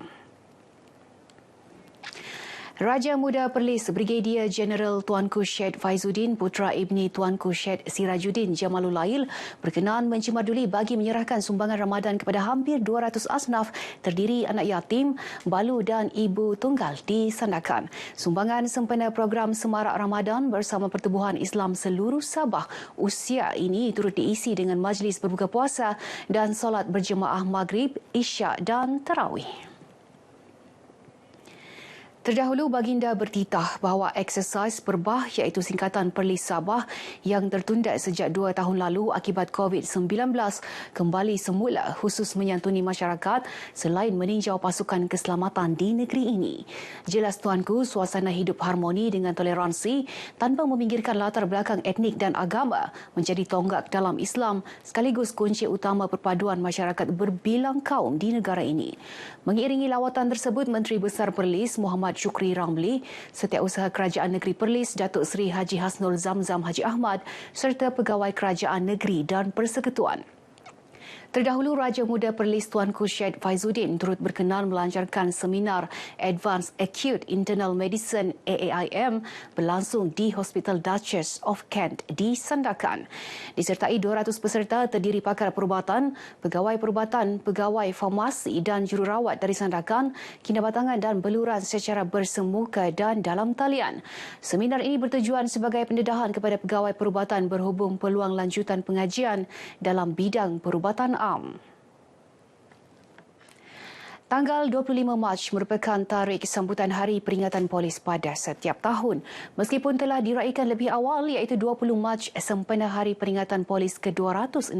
Raja Muda Perlis Brigadier Jeneral Tuanku Syed Faizuddin Putra Ibni Tuanku Syed Sirajuddin Jamalul Lail berkenaan mencemarduli bagi menyerahkan sumbangan Ramadan kepada hampir 200 asnaf terdiri anak yatim, balu dan ibu tunggal di Sandakan. Sumbangan sempena program Semarak Ramadan bersama Pertubuhan Islam seluruh Sabah usia ini turut diisi dengan majlis berbuka puasa dan solat berjemaah Maghrib, Isyak dan Tarawih. Terdahulu, baginda bertitah bahawa eksersis Perbah iaitu singkatan Perlis Sabah yang tertunda sejak 2 tahun lalu akibat COVID-19 kembali semula khusus menyantuni masyarakat selain meninjau pasukan keselamatan di negeri ini. Jelas tuanku, suasana hidup harmoni dengan toleransi tanpa meminggirkan latar belakang etnik dan agama menjadi tonggak dalam Islam sekaligus kunci utama perpaduan masyarakat berbilang kaum di negara ini. Mengiringi lawatan tersebut, Menteri Besar Perlis Muhammad Syukri Ramli, Setiausaha Kerajaan Negeri Perlis Datuk Seri Haji Hasnul Zamzam Haji Ahmad serta Pegawai Kerajaan Negeri dan Persekutuan. Terdahulu, Raja Muda Perlis Tuanku Syed Faizuddin turut berkenan melancarkan seminar Advanced Acute Internal Medicine AAIM berlangsung di Hospital Duchess of Kent di Sandakan. Disertai 200 peserta terdiri pakar perubatan, pegawai farmasi dan jururawat dari Sandakan, Kinabatangan dan Beluran secara bersemuka dan dalam talian. Seminar ini bertujuan sebagai pendedahan kepada pegawai perubatan berhubung peluang lanjutan pengajian dalam bidang perubatan am. Tanggal 25 Mac merupakan tarikh sambutan Hari Peringatan Polis pada setiap tahun. Meskipun telah diraikan lebih awal iaitu 20 Mac sempena Hari Peringatan Polis ke-216,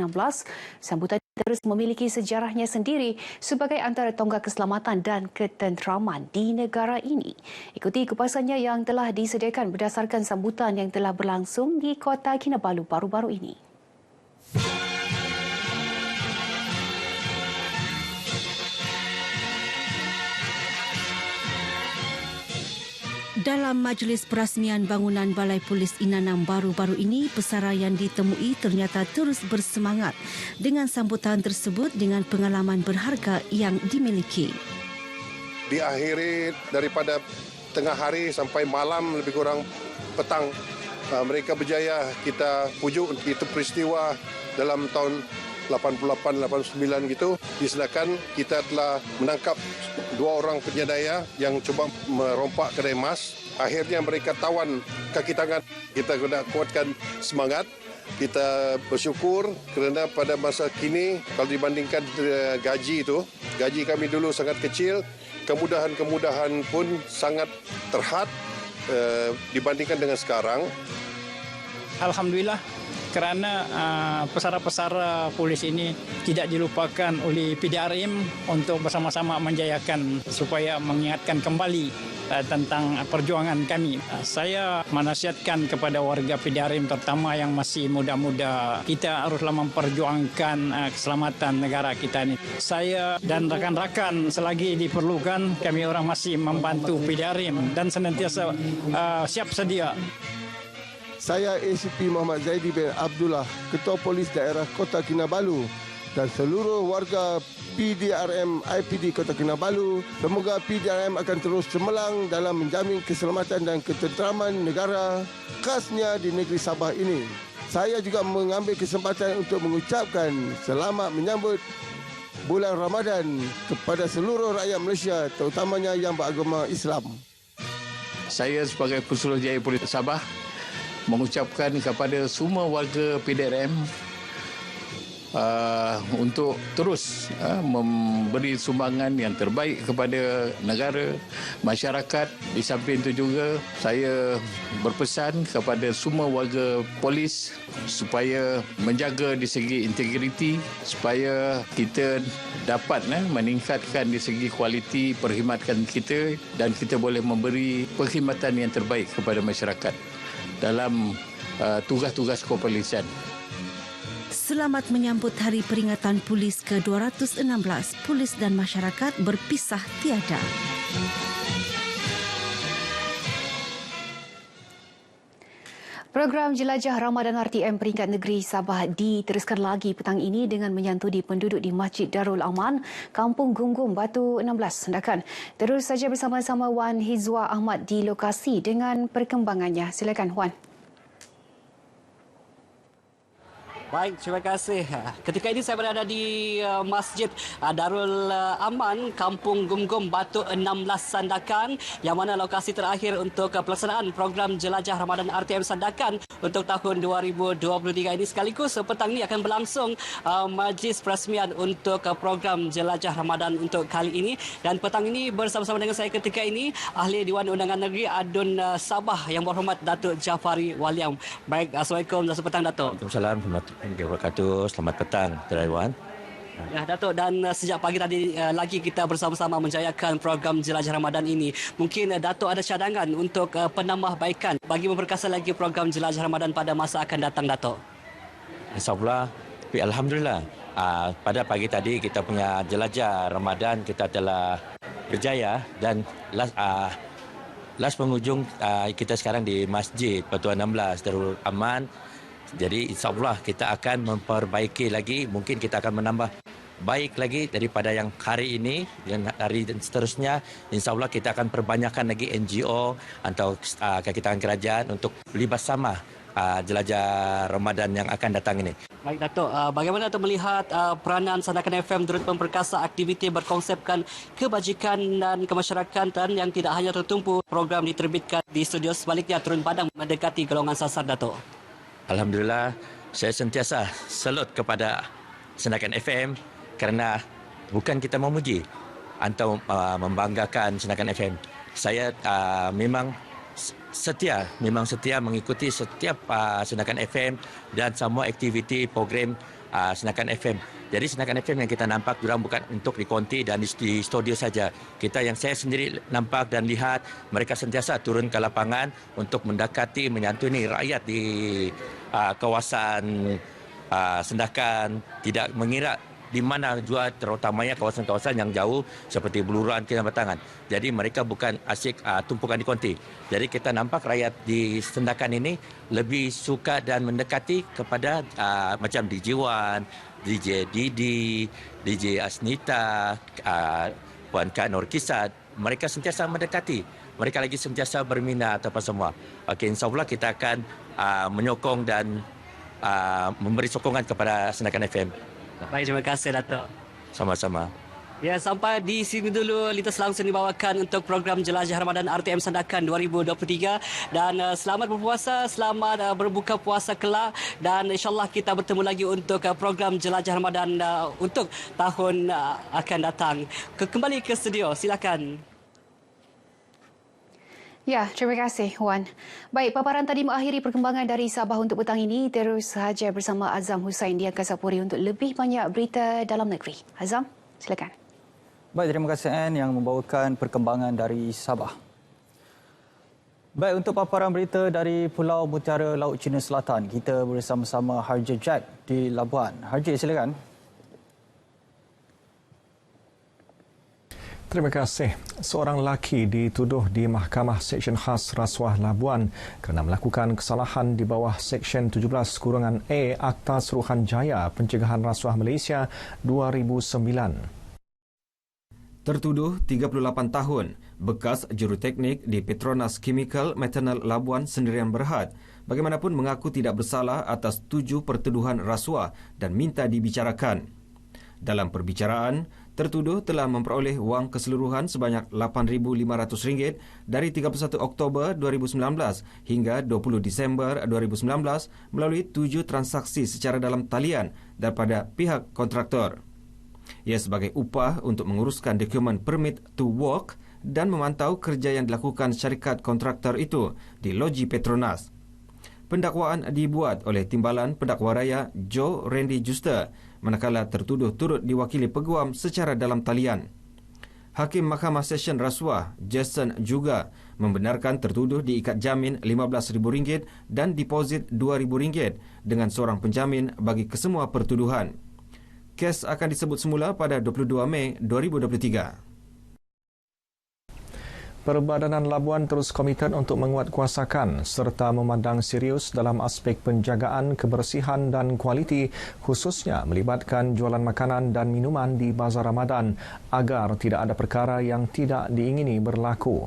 sambutan terus memiliki sejarahnya sendiri sebagai antara tonggak keselamatan dan ketenteraman di negara ini. Ikuti kupasannya yang telah disediakan berdasarkan sambutan yang telah berlangsung di Kota Kinabalu baru-baru ini. Dalam majlis perasmian bangunan Balai Polis Inanam baru-baru ini, pesara yang ditemui ternyata terus bersemangat dengan sambutan tersebut dengan pengalaman berharga yang dimiliki. Diakhiri daripada tengah hari sampai malam lebih kurang petang, mereka berjaya kita pujuk. Itu peristiwa dalam tahun 88-89 gitu. Disediakan kita telah menangkap 2 orang penyedaya yang cuba merompak kedai emas. Akhirnya mereka tawan kaki tangan. Kita kena kuatkan semangat. Kita bersyukur kerana pada masa kini kalau dibandingkan gaji kami dulu sangat kecil. Kemudahan-kemudahan pun sangat terhad dibandingkan dengan sekarang. Alhamdulillah, kerana pesara-pesara polis ini tidak dilupakan oleh PDRM untuk bersama-sama menjayakan supaya mengingatkan kembali tentang perjuangan kami. Saya menasihatkan kepada warga PDRM terutama yang masih muda-muda, kita haruslah memperjuangkan keselamatan negara kita ini. Saya dan rakan-rakan selagi diperlukan, kami orang masih membantu PDRM dan senantiasa siap sedia. Saya ACP Muhammad Zaidi bin Abdullah, Ketua Polis Daerah Kota Kinabalu, dan seluruh warga PDRM IPD Kota Kinabalu. Semoga PDRM akan terus cemerlang dalam menjamin keselamatan dan ketenteraman negara, khasnya di negeri Sabah ini. Saya juga mengambil kesempatan untuk mengucapkan selamat menyambut bulan Ramadan kepada seluruh rakyat Malaysia, terutamanya yang beragama Islam. Saya sebagai Pesuruhjaya Polis Sabah mengucapkan kepada semua warga PDRM untuk terus memberi sumbangan yang terbaik kepada negara, masyarakat. Di samping itu juga saya berpesan kepada semua warga polis supaya menjaga di segi integriti, supaya kita dapat meningkatkan di segi kualiti perkhidmatan kita dan kita boleh memberi perkhidmatan yang terbaik kepada masyarakat dalam tugas-tugas kepolisian. Selamat menyambut Hari Peringatan Polis ke-216. Polis dan masyarakat berpisah tiada. Program Jelajah Ramadan RTM peringkat negeri Sabah diteruskan lagi petang ini dengan menyantuni penduduk di Masjid Darul Aman, Kampung Gumgum, Batu 16, Sandakan. Terus saja bersama-sama Wan Hizwa Ahmad di lokasi dengan perkembangannya. Silakan Wan. Baik, terima kasih. Ketika ini saya berada di Masjid Darul Aman, Kampung Gumgum, Batu 16, Sandakan, yang mana lokasi terakhir untuk pelaksanaan program Jelajah Ramadan RTM Sandakan untuk tahun 2023 ini. Sekaligus petang ini akan berlangsung majlis perasmian untuk program Jelajah Ramadan untuk kali ini. Dan petang ini bersama-sama dengan saya ketika ini, Ahli Dewan Undangan Negeri Adun Sabah yang berhormat Datuk Jafari Waliam. Baik, Assalamualaikum dan petang Datuk. Waalaikumsalam. Selamat petang, Tuan. Ya, Datuk, dan sejak pagi tadi lagi kita bersama-sama menjayakan program Jelajah Ramadan ini. Mungkin Datuk ada cadangan untuk penambahbaikan bagi memperkasa lagi program Jelajah Ramadan pada masa akan datang, Datuk? InsyaAllah, alhamdulillah. Pada pagi tadi kita punya Jelajah Ramadan kita telah berjaya dan last penghujung kita sekarang di Masjid Batu 16 Darul Aman. Jadi insyaAllah kita akan memperbaiki lagi, mungkin kita akan menambah baik lagi daripada yang hari ini dan hari dan seterusnya. InsyaAllah kita akan perbanyakkan lagi NGO atau kaki tangan kerajaan untuk libat sama Jelajah Ramadan yang akan datang ini. Baik Datuk, bagaimana Datuk melihat peranan Sandakan FM turut memperkasa aktiviti berkonsepkan kebajikan dan kemasyarakatan yang tidak hanya tertumpu program diterbitkan di studio, sebaliknya turun padang mendekati golongan sasar, Datuk? Alhamdulillah, saya sentiasa salut kepada Sandakan FM kerana bukan kita memuji atau membanggakan Sandakan FM. Saya memang setia mengikuti setiap Sandakan FM dan semua aktiviti program Sandakan FM. Jadi Sandakan FM yang kita nampak durang bukan untuk dikonti dan di studio saja. Kita yang saya sendiri nampak dan lihat mereka sentiasa turun ke lapangan untuk mendekati menyantuni rakyat di kawasan Sandakan, tidak mengira di mana juga terutamanya kawasan-kawasan yang jauh seperti Beluran, Kinabatangan. Jadi mereka bukan asyik tumpukan di konti. Jadi kita nampak rakyat di Sandakan ini lebih suka dan mendekati kepada macam DJ Wan, DJ Didi, DJ Asnita, Puan Kak Nur Kisad. Mereka sentiasa mendekati. Mereka lagi sentiasa berminat apa semua. Okey, insyaAllah kita akan menyokong dan memberi sokongan kepada Sandakan FM. Baik, terima kasih Datuk. Sama-sama. Ya, sampai di sini dulu lintas langsung dibawakan untuk program Jelajah Ramadan RTM Sandakan 2023. Dan selamat berpuasa, selamat berbuka puasa kelak. Dan insyaAllah kita bertemu lagi untuk program Jelajah Ramadan untuk tahun akan datang. Kembali ke studio, silakan. Ya, terima kasih Wan. Baik, paparan tadi mengakhiri perkembangan dari Sabah untuk petang ini. Terus saja bersama Azam Hussain di Angkasa Puri untuk lebih banyak berita dalam negeri. Azam, silakan. Baik, terima kasih Anne yang membawakan perkembangan dari Sabah. Baik, untuk paparan berita dari Pulau Mutiara Laut Cina Selatan, kita bersama-sama Harja Jack di Labuan. Harja, silakan. Terima kasih. Seorang lelaki dituduh di Mahkamah Seksyen Khas Rasuah Labuan kerana melakukan kesalahan di bawah Seksyen 17-A Akta Suruhanjaya Pencegahan Rasuah Malaysia 2009. Tertuduh 38 tahun, bekas juruteknik di Petronas Chemical Methanol Labuan Sendirian Berhad, bagaimanapun mengaku tidak bersalah atas 7 pertuduhan rasuah dan minta dibicarakan. Dalam perbicaraan, tertuduh telah memperoleh wang keseluruhan sebanyak RM8,500 dari 31 Oktober 2019 hingga 20 Disember 2019 melalui 7 transaksi secara dalam talian daripada pihak kontraktor. Ia sebagai upah untuk menguruskan dokumen permit to work dan memantau kerja yang dilakukan syarikat kontraktor itu di loji Petronas. Pendakwaan dibuat oleh Timbalan Pendakwa Raya Joe Randy Juster, manakala tertuduh turut diwakili peguam secara dalam talian. Hakim Mahkamah Session Rasuah Jason juga membenarkan tertuduh diikat jamin RM15,000 dan deposit RM2,000 dengan seorang penjamin bagi kesemua pertuduhan. Kes akan disebut semula pada 22 Mei 2023. Perbadanan Labuan terus komited untuk menguatkuasakan serta memandang serius dalam aspek penjagaan kebersihan dan kualiti, khususnya melibatkan jualan makanan dan minuman di Bazar Ramadan agar tidak ada perkara yang tidak diingini berlaku.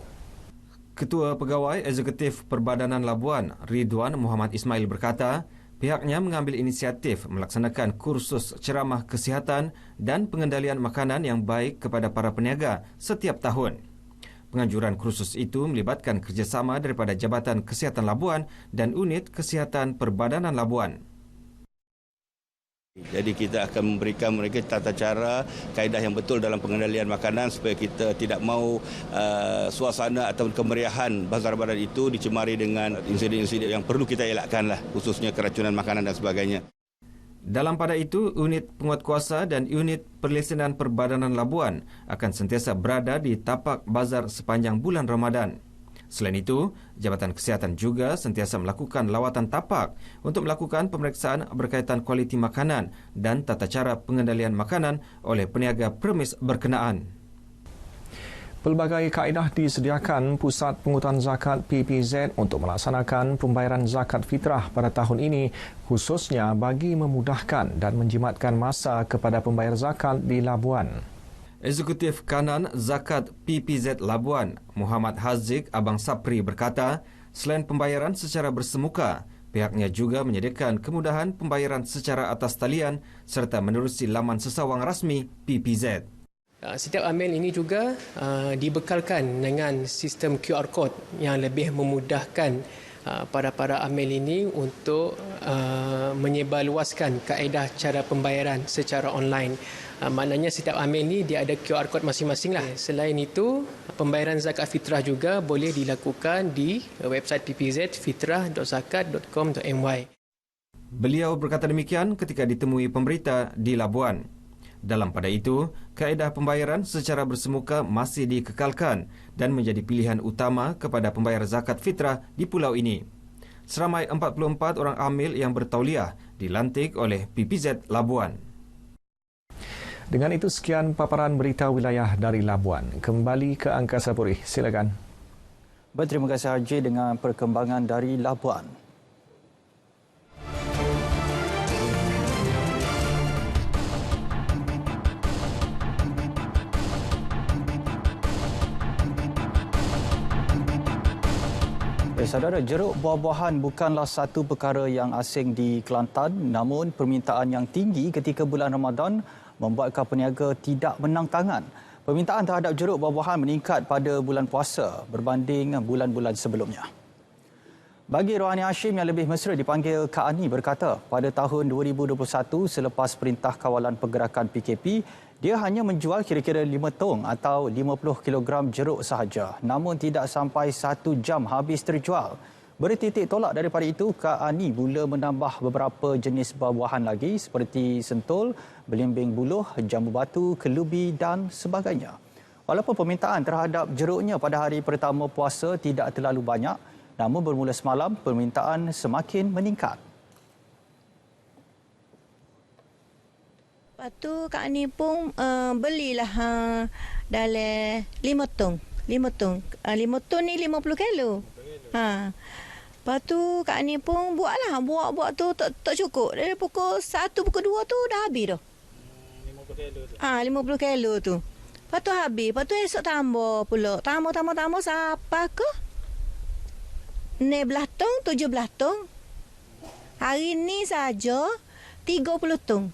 Ketua Pegawai Eksekutif Perbadanan Labuan, Ridwan Muhammad Ismail berkata, pihaknya mengambil inisiatif melaksanakan kursus ceramah kesihatan dan pengendalian makanan yang baik kepada para peniaga setiap tahun. Penganjuran kursus itu melibatkan kerjasama daripada Jabatan Kesihatan Labuan dan Unit Kesihatan Perbadanan Labuan. Jadi kita akan memberikan mereka tata cara, kaedah yang betul dalam pengendalian makanan supaya kita tidak mahu suasana atau kemeriahan Bazar Ramadan itu dicemari dengan insiden-insiden yang perlu kita elakkanlah, khususnya keracunan makanan dan sebagainya. Dalam pada itu, Unit Penguatkuasa dan Unit Perlesenan Perbadanan Labuan akan sentiasa berada di tapak bazar sepanjang bulan Ramadan. Selain itu, Jabatan Kesihatan juga sentiasa melakukan lawatan tapak untuk melakukan pemeriksaan berkaitan kualiti makanan dan tata cara pengendalian makanan oleh peniaga premis berkenaan. Pelbagai kaedah disediakan Pusat Pungutan Zakat PPZ untuk melaksanakan pembayaran zakat fitrah pada tahun ini, khususnya bagi memudahkan dan menjimatkan masa kepada pembayar zakat di Labuan. Eksekutif Kanan Zakat PPZ Labuan, Muhammad Haziq Abang Sapri berkata, selain pembayaran secara bersemuka, pihaknya juga menyediakan kemudahan pembayaran secara atas talian serta menerusi laman sesawang rasmi PPZ. Setiap amil ini juga dibekalkan dengan sistem QR Code yang lebih memudahkan para amil ini untuk menyebarluaskan kaedah cara pembayaran secara online. Maknanya setiap amil ini dia ada QR Code masing-masing lah. Selain itu, pembayaran zakat fitrah juga boleh dilakukan di website PPZ fitrah.zakat.com.my. Beliau berkata demikian ketika ditemui pemberita di Labuan. Dalam pada itu, kaedah pembayaran secara bersemuka masih dikekalkan dan menjadi pilihan utama kepada pembayar zakat fitrah di pulau ini. Seramai 44 orang amil yang bertauliah dilantik oleh PPZ Labuan. Dengan itu sekian paparan berita wilayah dari Labuan. Kembali ke Angkasa Puri. Silakan. Terima kasih Haji dengan perkembangan dari Labuan. Saudara, jeruk buah-buahan bukanlah satu perkara yang asing di Kelantan, namun permintaan yang tinggi ketika bulan Ramadan membuatkan peniaga tidak menang tangan. Permintaan terhadap jeruk buah-buahan meningkat pada bulan puasa berbanding bulan-bulan sebelumnya. Bagi Rohani Hashim yang lebih mesra dipanggil Kak Ani berkata, pada tahun 2021 selepas Perintah Kawalan Pergerakan PKP, dia hanya menjual kira-kira 5 tong atau 50 kilogram jeruk sahaja. Namun tidak sampai 1 jam habis terjual. Bertitik tolak daripada itu, Kak Ani mula menambah beberapa jenis buah-buahan lagi seperti sentul, belimbing buluh, jambu batu, kelubi dan sebagainya. Walaupun permintaan terhadap jeruknya pada hari pertama puasa tidak terlalu banyak, namun bermula semalam permintaan semakin meningkat. Lepas tu Kak Ni pun belilah dalam 5 tong. 5 tong ni 50 kilo. Lepas tu Kak Ni pun buat tu tak cukup. Dari pukul 1, pukul 2 tu dah habis dah. 50 kilo tu. Lepas tu habis. Lepas tu esok tambah pula. Tambah sampai ke 16 tong, 17 tong. Hari ni saja 30 tong.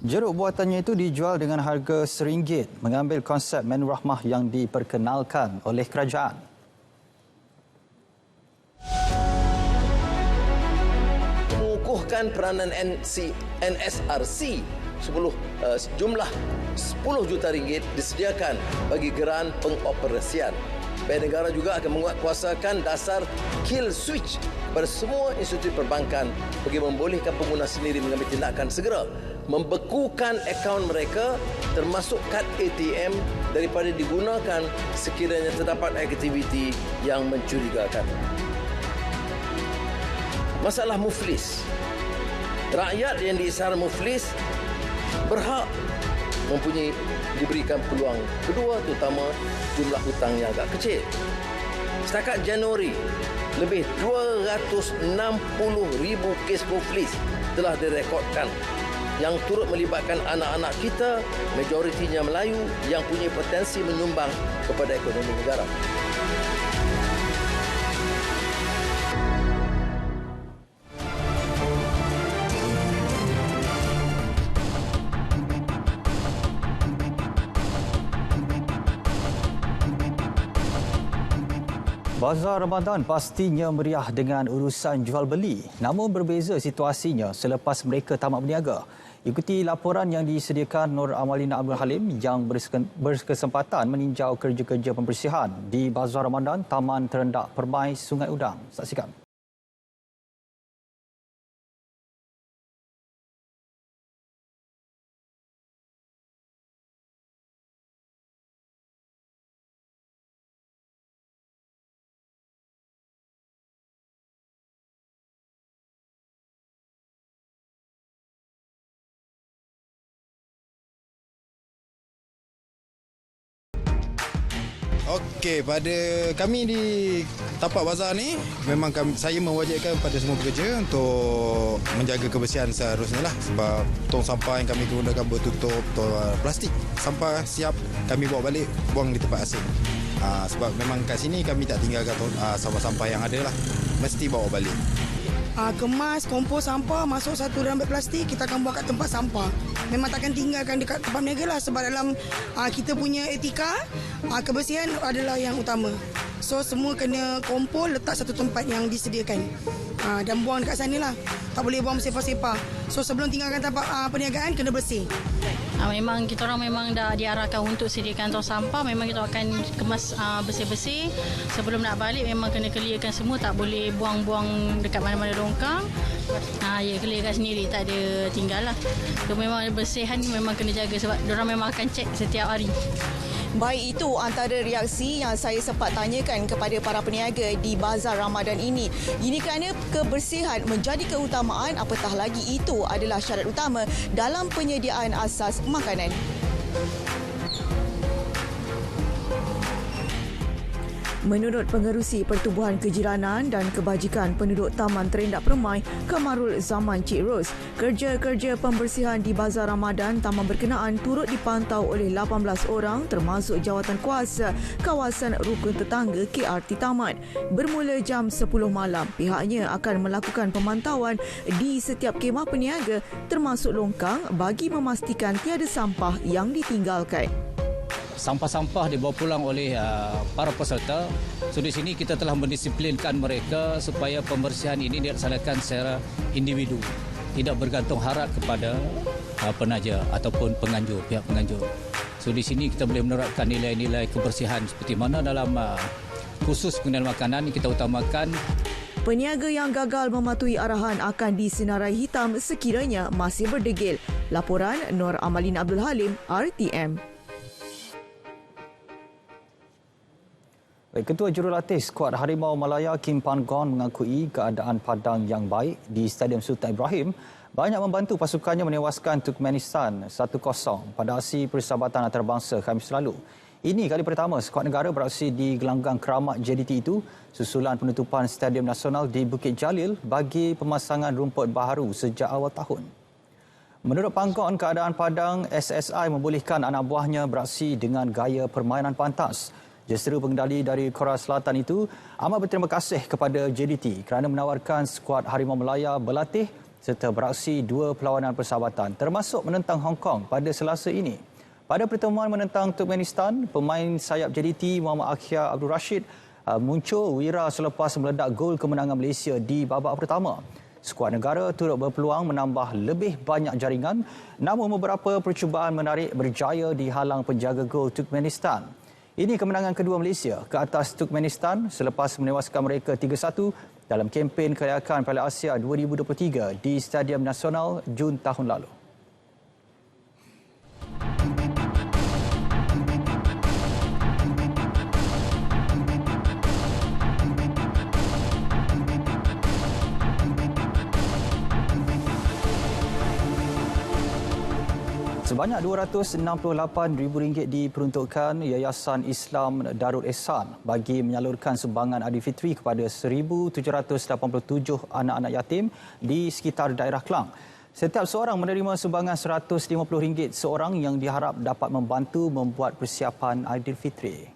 Jeruk buatannya itu dijual dengan harga RM1 mengambil konsep menu rahmah yang diperkenalkan oleh kerajaan. Mengukuhkan peranan NSRC jumlah 10 juta ringgit disediakan bagi geran pengoperasian. Bank negara juga akan menguatkuasakan dasar kill switch pada semua institusi perbankan bagi membolehkan pengguna sendiri mengambil tindakan segera membekukan akaun mereka termasuk kad ATM daripada digunakan sekiranya terdapat aktiviti yang mencurigakan. Masalah muflis. Rakyat yang diisyar muflis berhak diberikan peluang kedua, terutama jumlah hutang yang agak kecil. Setakat Januari, lebih 260,000 kes muflis telah direkodkan yang turut melibatkan anak-anak kita, majoritinya Melayu yang punya potensi menyumbang kepada ekonomi negara. Bazar Ramadan pastinya meriah dengan urusan jual beli. Namun berbeza situasinya selepas mereka tamat berniaga. Ikuti laporan yang disediakan Nur Amalina Abdul Halim yang berkesempatan meninjau kerja-kerja pembersihan di Bazar Ramadan Taman Terendak Permai Sungai Udang. Saksikan. Okey, pada kami di tapak bazar ni memang saya mewajibkan pada semua pekerja untuk menjaga kebersihan seharusnya lah, sebab tong sampah yang kami gunakan bertutup tong plastik, sampah siap kami bawa balik buang di tempat asing. Sebab memang kat sini kami tak tinggalkan sampah-sampah yang ada lah, mesti bawa balik. Kemas, kompos sampah masuk satu dalam beg plastik, kita akan buang kat tempat sampah. Memang takkan tinggalkan dekat tempat niaga lah, sebab dalam kita punya etika, kebersihan adalah yang utama. So semua kena kumpul, letak satu tempat yang disediakan dan buang dekat sana lah. Tak boleh buang bersepah-sepah. So sebelum tinggalkan tempat perniagaan, kena bersih. Memang kita orang memang dah diarahkan untuk sediakan tong sampah. Memang kita akan kemas bersih-bersih. Sebelum nak balik memang kena clearkan semua. Tak boleh buang-buang dekat mana-mana longkang. Ya, clearkan sendiri. Tak ada tinggal lah. So, memang bersihan memang kena jaga sebab diorang memang akan cek setiap hari. Baik, itu antara reaksi yang saya sempat tanyakan kepada para peniaga di Bazar Ramadan ini. Ini kerana kebersihan menjadi keutamaan, apatah lagi itu adalah syarat utama dalam penyediaan asas makanan. Menurut Pengerusi Pertubuhan Kejiranan dan Kebajikan Penduduk Taman Terendak Permai, Kamarul Zaman Cik Ros, kerja-kerja pembersihan di Bazar Ramadan taman berkenaan turut dipantau oleh 18 orang termasuk jawatan kuasa kawasan rukun tetangga KRT Taman. Bermula jam 10 malam, pihaknya akan melakukan pemantauan di setiap kemah peniaga termasuk longkang bagi memastikan tiada sampah yang ditinggalkan. Sampah-sampah dibawa pulang oleh para peserta. So di sini kita telah mendisiplinkan mereka supaya pembersihan ini dilaksanakan secara individu, tidak bergantung harap kepada penaja ataupun pihak penganjur. So di sini kita boleh menerapkan nilai-nilai kebersihan seperti mana dalam khusus pengendalian makanan kita utamakan. Peniaga yang gagal mematuhi arahan akan disenarai hitam sekiranya masih berdegil. Laporan Nur Amalina Abdul Halim, RTM. Ketua Jurulatih Skuad Harimau Malaya Kim Pan Gon mengakui keadaan padang yang baik di Stadium Sultan Ibrahim banyak membantu pasukannya menewaskan Turkmenistan 1-0 pada aksi Persahabatan Antarabangsa Khamis lalu. Ini kali pertama skuad negara beraksi di gelanggang keramat JDT itu susulan penutupan Stadium Nasional di Bukit Jalil bagi pemasangan rumput baharu sejak awal tahun. Menurut pangkuan keadaan padang, SSI membolehkan anak buahnya beraksi dengan gaya permainan pantas. Juruterus pengendali dari Korea Selatan itu amat berterima kasih kepada JDT kerana menawarkan skuad Harimau Melaya berlatih serta beraksi 2 perlawanan persahabatan termasuk menentang Hong Kong pada Selasa ini. Pada pertemuan menentang Turkmenistan, pemain sayap JDT Muhammad Akhir Abdul Rashid muncul wira selepas meledak gol kemenangan Malaysia di babak pertama. Skuad negara turut berpeluang menambah lebih banyak jaringan, namun beberapa percubaan menarik berjaya dihalang penjaga gol Turkmenistan. Ini kemenangan kedua Malaysia ke atas Turkmenistan selepas menewaskan mereka 3-1 dalam kempen kelayakan Piala Asia 2023 di Stadium Nasional Jun tahun lalu. Sebanyak RM268,000 diperuntukkan Yayasan Islam Darul Ihsan bagi menyalurkan sumbangan Aidilfitri kepada 1,787 anak-anak yatim di sekitar daerah Klang. Setiap seorang menerima sumbangan RM150 seorang yang diharap dapat membantu membuat persiapan Aidilfitri.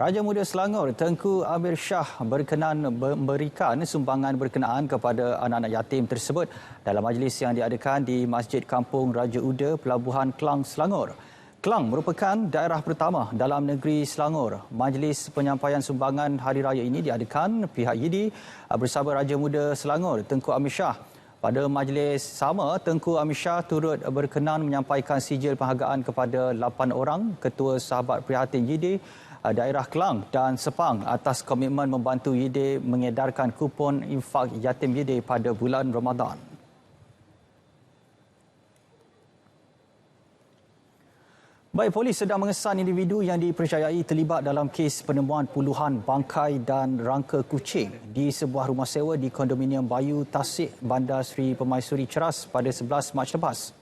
Raja Muda Selangor Tengku Amir Shah berkenan memberikan sumbangan berkenaan kepada anak-anak yatim tersebut dalam majlis yang diadakan di Masjid Kampung Raja Uda, Pelabuhan Klang, Selangor. Klang merupakan daerah pertama dalam negeri Selangor. Majlis penyampaian sumbangan Hari Raya ini diadakan pihak YIDI bersama Raja Muda Selangor Tengku Amir Shah. Pada majlis sama, Tengku Amir Shah turut berkenan menyampaikan sijil penghargaan kepada 8 orang Ketua Sahabat Prihatin YIDI daerah Klang dan Sepang atas komitmen membantu YIDI mengedarkan kupon infak yatim YIDI pada bulan Ramadan. Baik, polis sedang mengesan individu yang dipercayai terlibat dalam kes penemuan puluhan bangkai dan rangka kucing di sebuah rumah sewa di kondominium Bayu Tasik, Bandar Seri Pemaisuri Ceras pada 11 Mac lepas.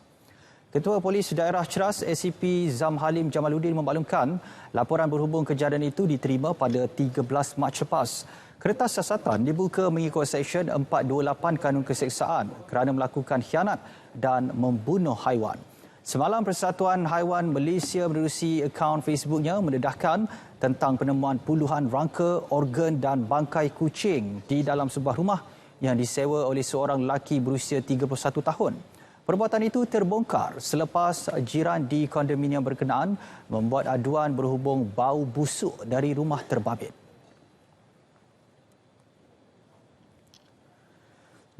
Ketua Polis Daerah Ceras ACP Zam Halim Jamaluddin memaklumkan laporan berhubung kejadian itu diterima pada 13 Mac lepas. Kertas siasatan dibuka mengikut Seksyen 428 Kanun Keseksaan kerana melakukan khianat dan membunuh haiwan. Semalam Persatuan Haiwan Malaysia menerusi akaun Facebooknya mendedahkan tentang penemuan puluhan rangka, organ dan bangkai kucing di dalam sebuah rumah yang disewa oleh seorang lelaki berusia 31 tahun. Perbuatan itu terbongkar selepas jiran di kondominium berkenaan membuat aduan berhubung bau busuk dari rumah terbabit.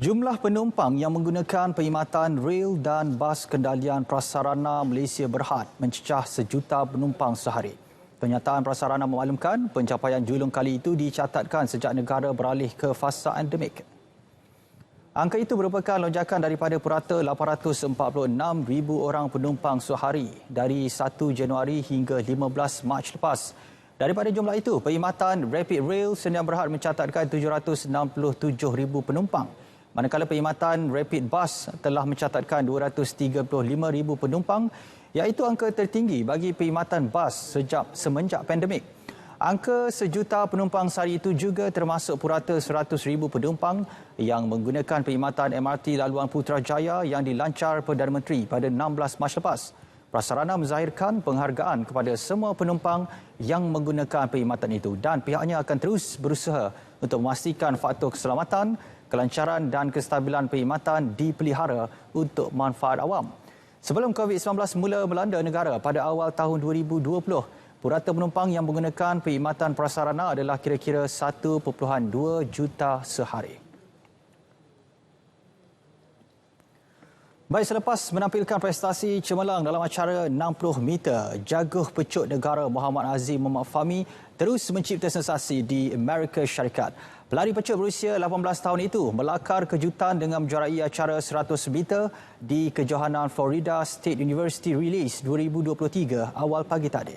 Jumlah penumpang yang menggunakan perkhidmatan rel dan bas kendalian prasarana Malaysia Berhad mencecah 1 juta penumpang sehari. Penyataan prasarana memaklumkan pencapaian julung kali itu dicatatkan sejak negara beralih ke fasa endemik. Angka itu merupakan lonjakan daripada purata 846,000 orang penumpang sehari dari 1 Januari hingga 15 Mac lepas. Daripada jumlah itu, perkhidmatan Rapid Rail Sdn Bhd mencatatkan 767,000 penumpang. Manakala perkhidmatan Rapid Bus telah mencatatkan 235,000 penumpang, iaitu angka tertinggi bagi perkhidmatan bas semenjak pandemik. Angka 1 juta penumpang sehari itu juga termasuk purata 100,000 penumpang yang menggunakan perkhidmatan MRT laluan Putrajaya yang dilancar Perdana Menteri pada 16 Mac lepas. Prasarana menzahirkan penghargaan kepada semua penumpang yang menggunakan perkhidmatan itu dan pihaknya akan terus berusaha untuk memastikan faktor keselamatan, kelancaran dan kestabilan perkhidmatan dipelihara untuk manfaat awam. Sebelum COVID-19 mula melanda negara pada awal tahun 2020, purata penumpang yang menggunakan perkhidmatan prasarana adalah kira-kira 1.2 juta sehari. Baik, selepas menampilkan prestasi cemerlang dalam acara 60 meter, jaguh pecut negara Muhammad Azim Muhammad Fahmi terus mencipta sensasi di Amerika Syarikat. Pelari pecut berusia 18 tahun itu melakar kejutan dengan menjuarai acara 100 meter di kejohanan Florida State University Release 2023 awal pagi tadi.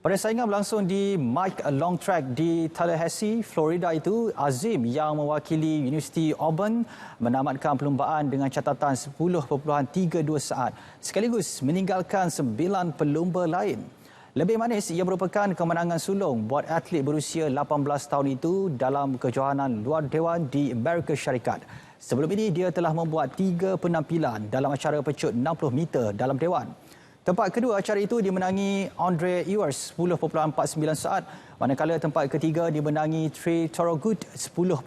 Pada saingan berlangsung di Mike Long Track di Tallahassee, Florida itu, Azim yang mewakili Universiti Auburn menamatkan perlumbaan dengan catatan 10.32 saat sekaligus meninggalkan 9 pelumba lain. Lebih manis, ia merupakan kemenangan sulung buat atlet berusia 18 tahun itu dalam kejohanan luar dewan di Amerika Syarikat. Sebelum ini, dia telah membuat 3 penampilan dalam acara pecut 60 meter dalam dewan. Tempat kedua acara itu dimenangi Andre Ewers 10.49 saat, manakala tempat ketiga dimenangi Trey Thorogood 10.51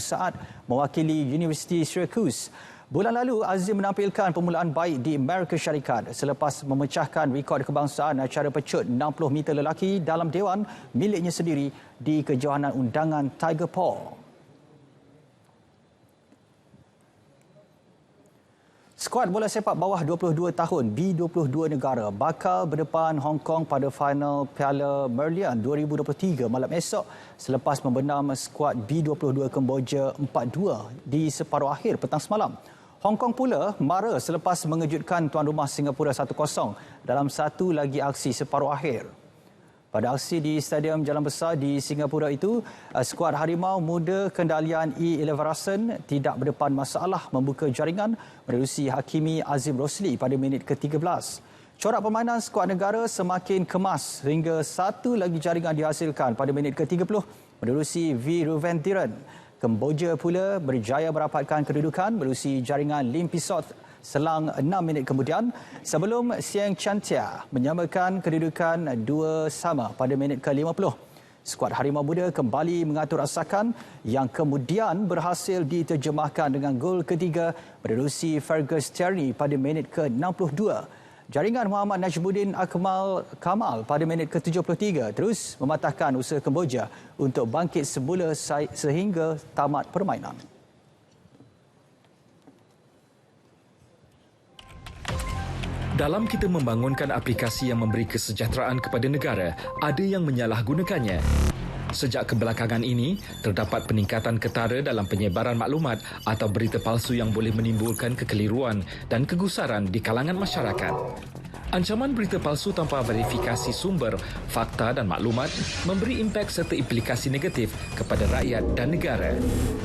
saat mewakili Universiti Syracuse. Bulan lalu, Azim menampilkan permulaan baik di Amerika Syarikat selepas memecahkan rekod kebangsaan acara pecut 60 meter lelaki dalam dewan miliknya sendiri di kejohanan undangan Tiger Paw. Skuad bola sepak bawah 22 tahun B22 negara bakal berdepan Hong Kong pada final Piala Merlion 2023 malam esok selepas membenam skuad B22 Kemboja 4-2 di separuh akhir petang semalam. Hong Kong pula mara selepas mengejutkan tuan rumah Singapura 1-0 dalam satu lagi aksi separuh akhir. Pada aksi di Stadium Jalan Besar di Singapura itu, skuad Harimau Muda Kendalian E11 Rasen tidak berdepan masalah membuka jaringan menerusi Hakimi Azim Rosli pada minit ke-13. Corak permainan skuad negara semakin kemas hingga satu lagi jaringan dihasilkan pada minit ke-30 menerusi V. Ruventiran. Kemboja pula berjaya merapatkan kedudukan menerusi jaringan Lim Pisot selang 6 minit kemudian sebelum Sieng Chantia menyamakan kedudukan 2-2 pada minit ke-50. Skuad Harimau Muda kembali mengatur asakan yang kemudian berhasil diterjemahkan dengan gol ketiga menerusi Fergus Tierney pada minit ke-62. Jaringan Muhammad Najmuddin Akmal Kamal pada minit ke-73 terus mematahkan usaha Kemboja untuk bangkit semula sehingga tamat permainan. Dalam kita membangunkan aplikasi yang memberi kesejahteraan kepada negara, ada yang menyalahgunakannya. Sejak kebelakangan ini, terdapat peningkatan ketara dalam penyebaran maklumat atau berita palsu yang boleh menimbulkan kekeliruan dan kegusaran di kalangan masyarakat. Ancaman berita palsu tanpa verifikasi sumber, fakta dan maklumat memberi impak serta implikasi negatif kepada rakyat dan negara.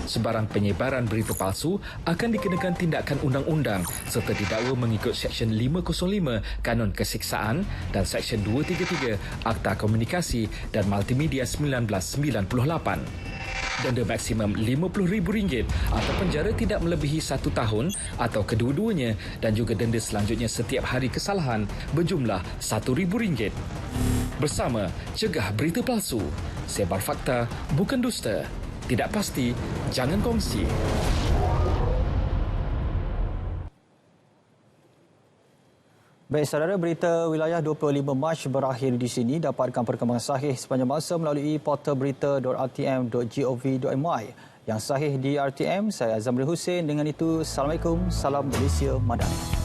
Sebarang penyebaran berita palsu akan dikenakan tindakan undang-undang serta didakwa mengikut Seksyen 505 Kanun Kesiksaan dan Seksyen 233 Akta Komunikasi dan Multimedia 1998. Denda maksimum RM50,000 atau penjara tidak melebihi 1 tahun atau kedua-duanya dan juga denda selanjutnya setiap hari kesalahan berjumlah RM1,000. Bersama, cegah berita palsu. Sebar fakta, bukan dusta. Tidak pasti, jangan kongsi. Baik, saudara, berita wilayah 25 Mac berakhir di sini. Dapatkan perkembangan sahih sepanjang masa melalui portal berita.rtm.gov.my. Yang sahih di RTM, saya Zamril Hussein. Dengan itu, Assalamualaikum, salam Malaysia Madani.